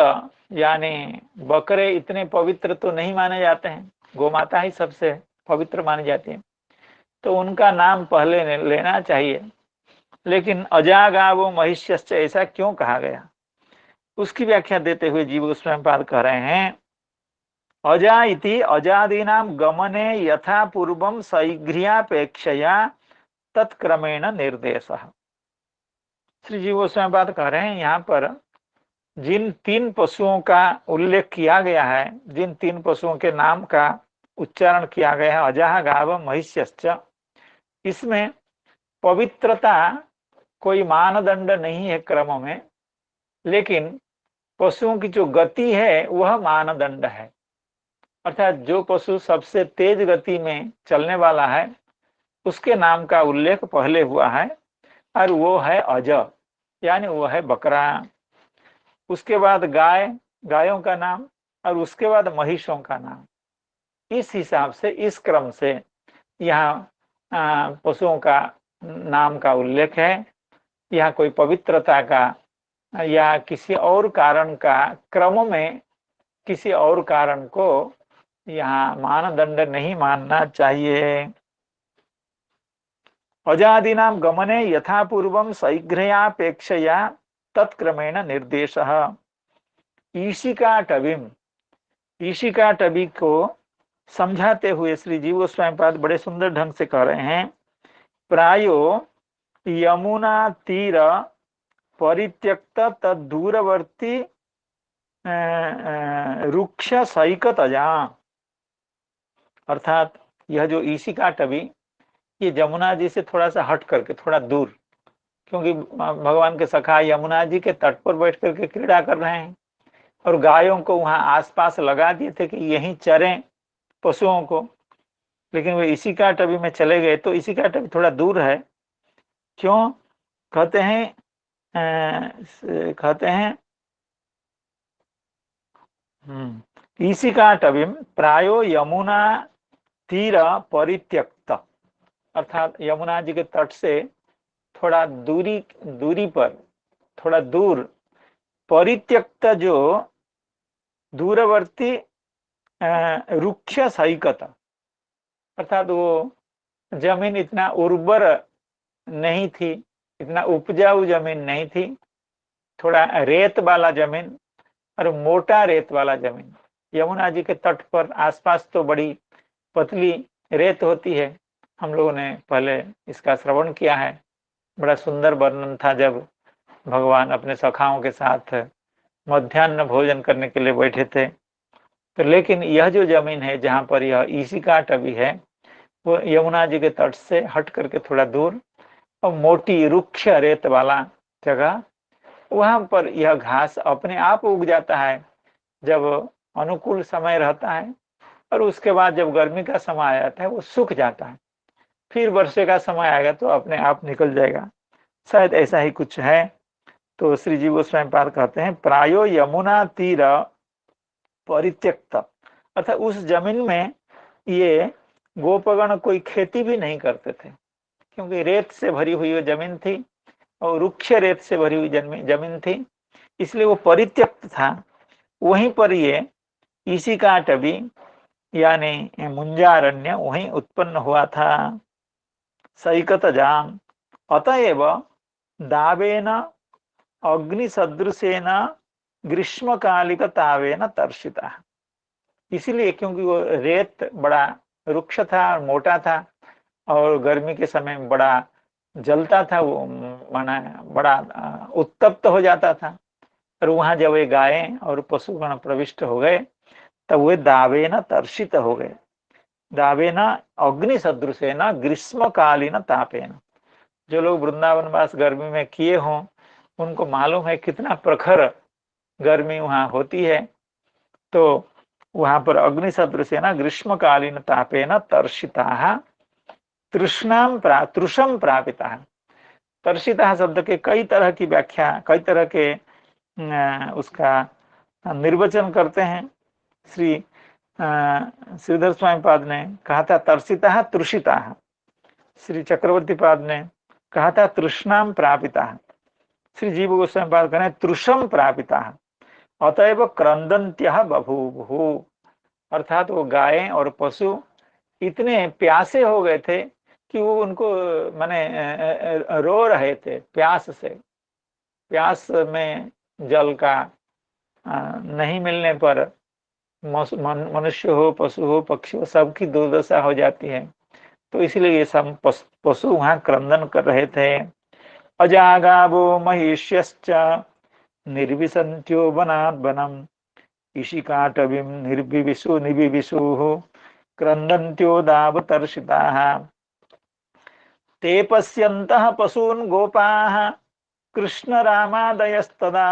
यानी बकरे इतने पवित्र तो नहीं माने जाते हैं, गौ माता ही सबसे पवित्र मानी जाती है, तो उनका नाम पहले लेना चाहिए। लेकिन अजागावो महिष्यश्च ऐसा क्यों कहा गया, उसकी व्याख्या देते हुए जीव गोस्वामी पाद कह रहे हैं, अजा इति अजादीनाम गमने यथा पूर्वम शीघ्रियापेक्षया तत्क्रमेण निर्देशः। श्री जीव गोस्वामी पाद कह रहे हैं, यहाँ पर जिन तीन पशुओं का उल्लेख किया गया है, जिन तीन पशुओं के नाम का उच्चारण किया गया है, अजाह गाव महिष्यश्च, इसमें पवित्रता कोई मानदंड नहीं है क्रम में, लेकिन पशुओं की जो गति है वह मानदंड है। अर्थात जो पशु सबसे तेज गति में चलने वाला है उसके नाम का उल्लेख पहले हुआ है, और वो है अज, यानी वो है बकरा। उसके बाद गाय, गायों का नाम, और उसके बाद महिषों का नाम। इस हिसाब से, इस क्रम से यहाँ पशुओं का नाम का उल्लेख है। यहाँ कोई पवित्रता का या किसी और कारण का, क्रम में किसी और कारण को यहाँ मानदंड नहीं मानना चाहिए। अजादीनां गमने यथा पूर्वम शीघ्रयापेक्षया तत्क्रमेण निर्देशः। ईशिकाटवीं, ईशिकाटवी को समझाते हुए श्री जीव गोस्वामी पाद बड़े सुंदर ढंग से कह रहे हैं, प्रायो यमुना तीर परित्यक्त तद्दूरवर्ती रुक्ष सैकतजा। अर्थात यह जो ईशिकाटवी, ये यमुना जी से थोड़ा सा हट करके, थोड़ा दूर, क्योंकि भगवान के सखा यमुना जी के तट पर बैठ करके क्रीड़ा कर रहे हैं और गायों को वहां आसपास लगा दिए थे कि यहीं चरें पशुओं को, लेकिन वे ईशिकाटवी में चले गए। तो ईशिकाटवी थोड़ा दूर है, क्यों कहते हैं, ईशिकाटवीं प्रायो यमुना तीर परित्यक्त, अर्थात यमुना जी के तट से थोड़ा दूरी पर, थोड़ा दूर, परित्यक्त जो दूरवर्ती रुक्ष सैकत, अर्थात वो जमीन इतना उर्वर नहीं थी, इतना उपजाऊ जमीन नहीं थी, थोड़ा रेत वाला जमीन और मोटा रेत वाला जमीन। यमुना जी के तट पर आसपास तो बड़ी पतली रेत होती है, हम लोगों ने पहले इसका श्रवण किया है। बड़ा सुंदर वर्णन था जब भगवान अपने सखाओं के साथ मध्याह्न भोजन करने के लिए बैठे थे। तो लेकिन यह जो जमीन है जहाँ पर यह ईशिकाटवी है, वो यमुना जी के तट से हट करके थोड़ा दूर और मोटी रुक्ष रेत वाला जगह, वहां पर यह घास अपने आप उग जाता है जब अनुकूल समय रहता है, और उसके बाद जब गर्मी का समय आ जाता है वो सूख जाता है, फिर वर्षे का समय आएगा तो अपने आप निकल जाएगा। शायद ऐसा ही कुछ है। तो श्री जीव गोस्वामी पाद कहते हैं, प्रायो यमुना तीर परित्यक्त, अर्थात उस जमीन में ये गोपगण कोई खेती भी नहीं करते थे, क्योंकि रेत से भरी हुई वो जमीन थी और रुक्ष रेत से भरी हुई जमीन थी, इसलिए वो परित्यक्त था। वहीं पर ये ईशिकाटवी यानी मुंजारण्य वहीं उत्पन्न हुआ था। सैकत जाम, अतएव दावेन अग्निसदृशेन ग्रीष्मकालिक तावेन तर्षिता। इसीलिए क्योंकि वो रेत बड़ा रुक्ष था और मोटा था और गर्मी के समय में बड़ा जलता था, वो माना बड़ा उत्तप्त हो जाता था। और वहां जब ये गायें और पशुगण प्रविष्ट हो गए तब वे दावे न तर्षित हो गए। दावे न अग्नि सदृशे न ग्रीष्मकालीन तापेन। जो लोग वृंदावन वास गर्मी में किए हों उनको मालूम है कितना प्रखर गर्मी वहां होती है। तो वहां पर अग्नि सदृशे न ग्रीष्मकालीन तापेन तर्षिता तृषम प्रापिता। तर्षिता शब्द के कई तरह की व्याख्या, कई तरह के उसका निर्वचन करते हैं। श्रीधर स्वामी पाद ने कहा था तर्षिता तृषिता। श्री चक्रवर्ती पाद ने कहा था तृष्णाम प्रापिता। श्री जीव गोस्वामी पाद कहते तृषम प्रापिता। अतएव क्रंदन्त्य बभूवुः। अर्थात वो गायें और पशु इतने प्यासे हो गए थे कि वो उनको माने रो रहे थे प्यास से। प्यास में जल का नहीं मिलने पर मनुष्य हो, पशु हो, पक्षी हो, सबकी दुर्दशा हो जाती है। तो इसलिए ये सब पशु वहां क्रंदन कर रहे थे। अजागावो महिष्यश्च निर्विशन्त्यो वनात् वनम् इशिकाटवीं निर्विविशु निविविशुः क्रंदन्त्यो दावतर्षिताः ते पश्यन्तः पशून् गोपाः कृष्ण रामादयस्तदा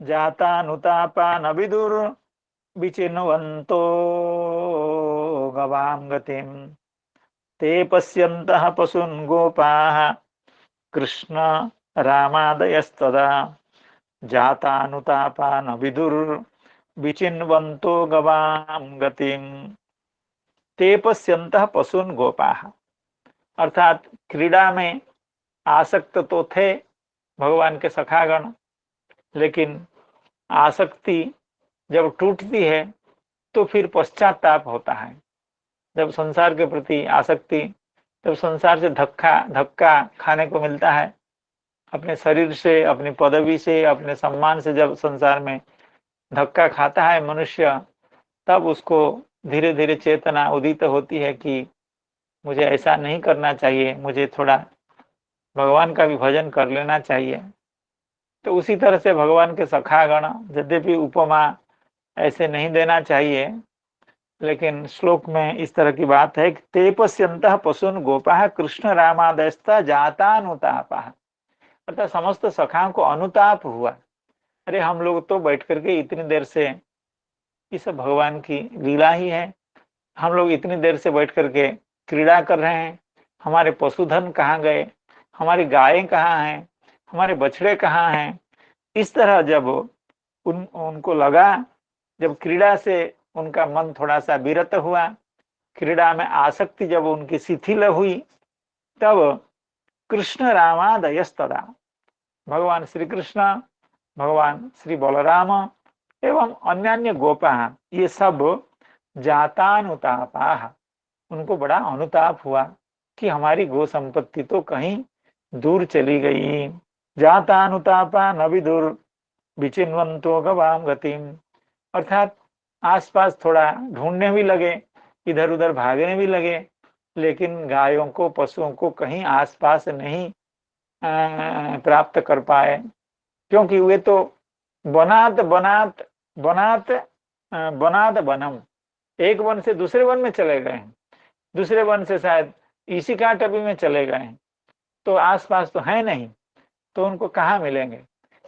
जातानुतापा न विदुर विचिन्वन्तो गवां गतिं ते पश्यन्तः पशून् गोपाः कृष्ण रामादयस्तदा जातानुतापा न विदुर विचिन्वन्तो गवां गतिं। ते पश्यन्तः पशून् गोपाः अर्थात क्रीड़ा में आसक्त तो थे भगवान के सखागण, लेकिन आसक्ति जब टूटती है तो फिर पश्चाताप होता है। जब संसार के प्रति आसक्ति, जब संसार से धक्का खाने को मिलता है, अपने शरीर से, अपनी पदवी से, अपने सम्मान से जब संसार में धक्का खाता है मनुष्य, तब उसको धीरे धीरे चेतना उदित होती है कि मुझे ऐसा नहीं करना चाहिए, मुझे थोड़ा भगवान का भी भजन कर लेना चाहिए। तो उसी तरह से भगवान के सखागण, यद्यपि उपमा ऐसे नहीं देना चाहिए, लेकिन श्लोक में इस तरह की बात है कि ते पश्यन्तः पशून् गोपाः कृष्ण रामादयस्ता जातानुतापः। अर्थात समस्त सखाओं को अनुताप हुआ, अरे हम लोग तो बैठ करके इतनी देर से, ये सब भगवान की लीला ही है, हम लोग इतनी देर से बैठ करके क्रीड़ा कर रहे हैं, हमारे पशुधन कहाँ गए, हमारी गायें कहाँ हैं, हमारे बछड़े कहाँ हैं। इस तरह जब उनको लगा, जब क्रीड़ा से उनका मन थोड़ा सा विरत हुआ, क्रीड़ा में आसक्ति जब उनकी शिथिल हुई, तब कृष्ण रामादयस्तदा, भगवान श्री कृष्ण, भगवान श्री बलराम एवं अन्य गोपा, ये सब जातानुतापा, उनको बड़ा अनुताप हुआ कि हमारी गो संपत्ति तो कहीं दूर चली गई। जातानुतापा न विदुर विचिन्वन्तो गवाम गतिम। अर्थात आसपास थोड़ा ढूंढने भी लगे, इधर उधर भागने भी लगे, लेकिन गायों को, पशुओं को कहीं आसपास नहीं प्राप्त कर पाए, क्योंकि वे तो बनात बनात बनात बनात बनम, एक वन से दूसरे वन में चले गए हैं, दूसरे वन से शायद इसी काटवी में चले गए हैं, तो आसपास तो है नहीं, तो उनको कहाँ मिलेंगे।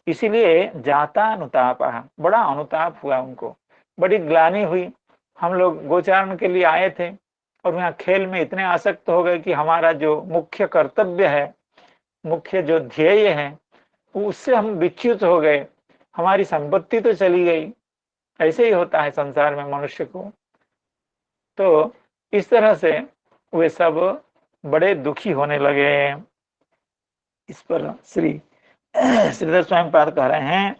इसीलिए जाता अनुताप, बड़ा अनुताप हुआ उनको, बड़ी ग्लानि हुई। हम लोग गोचारण के लिए आए थे और यहाँ खेल में इतने आसक्त हो गए कि हमारा जो मुख्य कर्तव्य है, मुख्य जो ध्येय है, उससे हम विच्युत हो गए, हमारी संपत्ति तो चली गई। ऐसे ही होता है संसार में मनुष्य को। तो इस तरह से वे सब बड़े दुखी होने लगे। इस पर श्रीधर स्वामी पाद कह रहे हैं,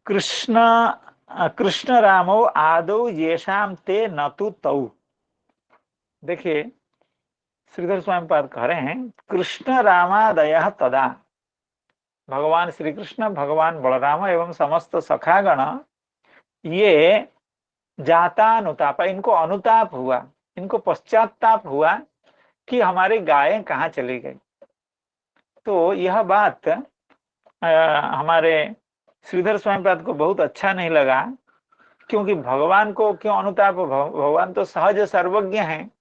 कृष्ण रामो आदौ येषाम ते न तु तौ। देखिए, श्रीधर स्वामी पाद कह रहे हैं, कृष्ण रामादय तदा, भगवान श्री कृष्ण, भगवान बलराम एवं समस्त सखागण ये जातानुताप, इनको अनुताप हुआ, इनको पश्चाताप हुआ कि हमारी गायें कहाँ चली गई। तो यह बात हमारे श्रीधर स्वामी पाद को बहुत अच्छा नहीं लगा, क्योंकि भगवान को क्यों अनुताप, भगवान तो सहज सर्वज्ञ हैं,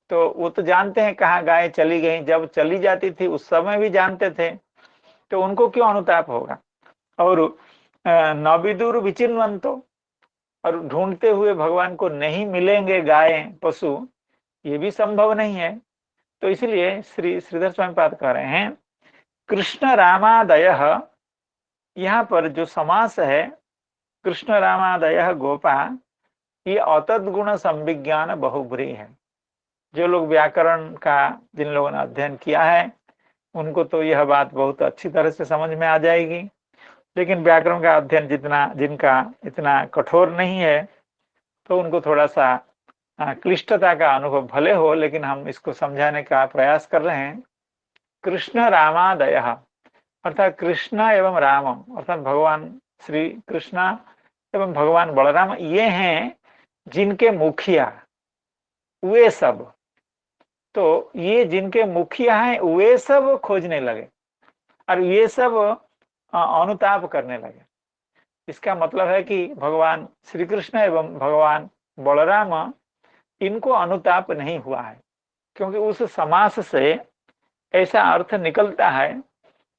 तो वो तो जानते हैं कहाँ गाय चली गई, जब चली जाती थी उस समय भी जानते थे, तो उनको क्यों अनुताप होगा। और न विदुर विचिन्वंतो, और ढूंढते हुए भगवान को नहीं मिलेंगे गाय पशु, ये भी संभव नहीं है। तो इसलिए श्रीधर स्वामी पाद कह रहे हैं, कृष्ण रामादय, यहाँ पर जो समास है कृष्ण रामादय गोपा, ये अतद्गुण संविज्ञान बहुब्री है। जो लोग व्याकरण का, जिन लोगों ने अध्ययन किया है, उनको तो यह बात बहुत अच्छी तरह से समझ में आ जाएगी, लेकिन व्याकरण का अध्ययन जिनका इतना कठोर नहीं है, तो उनको थोड़ा सा क्लिष्टता का अनुभव भले हो, लेकिन हम इसको समझाने का प्रयास कर रहे हैं। कृष्ण रामादय अर्थात कृष्ण एवं राम, अर्थात भगवान श्री कृष्ण एवं भगवान बलराम, ये हैं जिनके मुखिया वे सब। तो ये जिनके मुखिया हैं वे सब खोजने लगे और ये सब अनुताप करने लगे। इसका मतलब है कि भगवान श्री कृष्ण एवं भगवान बलराम, इनको अनुताप नहीं हुआ है, क्योंकि उस समास से ऐसा अर्थ निकलता है,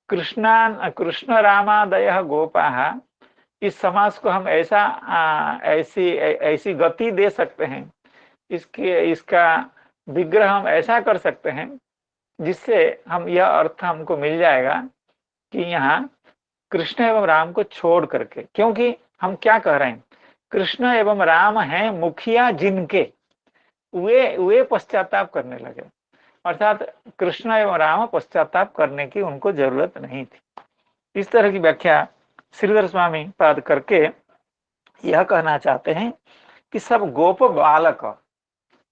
कृष्ण रामादय गोपाः, इस समास को हम ऐसी गति दे सकते हैं, इसका विग्रह हम ऐसा कर सकते हैं, जिससे हम यह अर्थ हमको मिल जाएगा कि यहाँ कृष्ण एवं राम को छोड़ करके, क्योंकि हम क्या कह रहे हैं, कृष्ण एवं राम हैं मुखिया जिनके, वे पश्चाताप करने लगे, अर्थात कृष्ण एवं राम पश्चाताप करने की उनको जरूरत नहीं थी। इस तरह की व्याख्या श्रीधर स्वामी पाद करके यह कहना चाहते हैं कि सब गोप बालक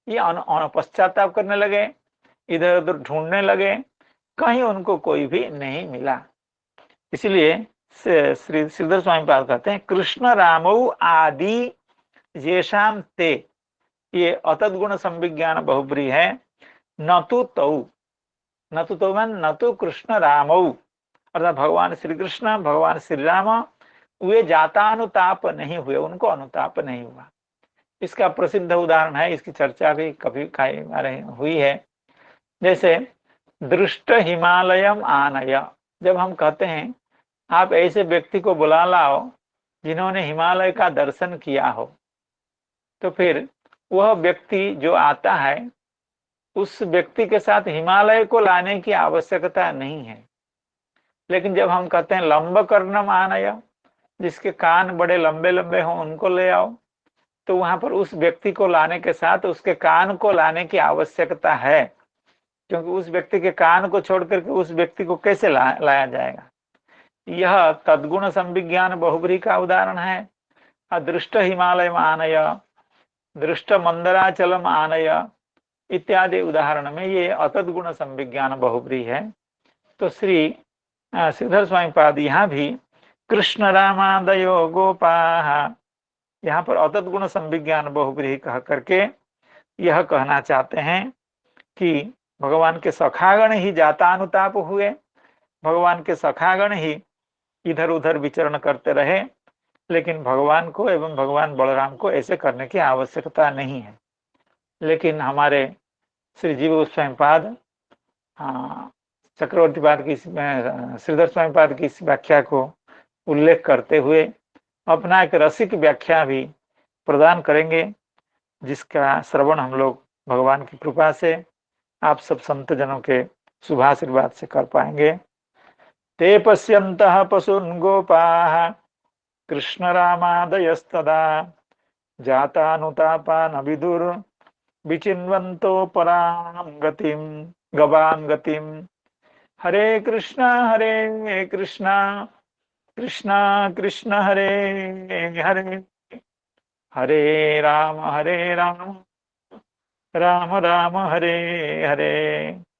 ये पश्चाताप करने लगे, इधर उधर ढूंढने लगे, कहीं उनको कोई भी नहीं मिला। इसलिए श्रीधर स्वामी पाद कहते हैं, कृष्ण रामौ आदि येषाम ते, ये अतद्गुण संविज्ञान बहुब्री है, न तो न तो कृष्ण रामौ, अर्थात भगवान श्री कृष्ण भगवान श्री राम वे जातानुताप नहीं हुए, उनको अनुताप नहीं हुआ। इसका प्रसिद्ध उदाहरण है, इसकी चर्चा भी कभी हुई है। जैसे दृष्ट हिमालयम आनय, जब हम कहते हैं आप ऐसे व्यक्ति को बुला लाओ जिन्होंने हिमालय का दर्शन किया हो, तो फिर वह व्यक्ति जो आता है, उस व्यक्ति के साथ हिमालय को लाने की आवश्यकता नहीं है। लेकिन जब हम कहते हैं लंब कर्णम आनय, जिसके कान बड़े लंबे लंबे हों उनको ले आओ, तो वहां पर उस व्यक्ति को लाने के साथ उसके कान को लाने की आवश्यकता है, क्योंकि उस व्यक्ति के कान को छोड़ करके उस व्यक्ति को कैसे लाया जाएगा। यह तद्गुण संविज्ञान बहुब्री का उदाहरण है। अदृष्ट हिमालय आनय, दृष्ट मंदराचलम आनय इत्यादि उदाहरण में ये अतद्गुण संविज्ञान बहुब्री है। तो श्रीधर स्वामी पाद यहाँ भी कृष्ण रामादयो गोपाः, यहाँ पर अतद्गुण संविज्ञान बहुब्री कह करके यह कहना चाहते हैं कि भगवान के सखागण ही जातानुताप हुए, भगवान के सखागण ही इधर उधर विचरण करते रहे, लेकिन भगवान को एवं भगवान बलराम को ऐसे करने की आवश्यकता नहीं है। लेकिन हमारे श्री जीव गोस्वामी पाद चक्रवर्ती पाद की, श्रीधर स्वामी पाद की इस व्याख्या को उल्लेख करते हुए अपना एक रसिक व्याख्या भी प्रदान करेंगे, जिसका श्रवण हम लोग भगवान की कृपा से आप सब संत जनों के शुभाशीर्वाद से कर पाएंगे। ते पश्यन्तः पशून् गोपाः कृष्ण रामादयस्तदा जातानुतापा न विदुर विचिन्वन्तो परां गवां गतिम्। हरे कृष्णा कृष्णा कृष्ण हरे हरे, हरे राम राम राम हरे हरे।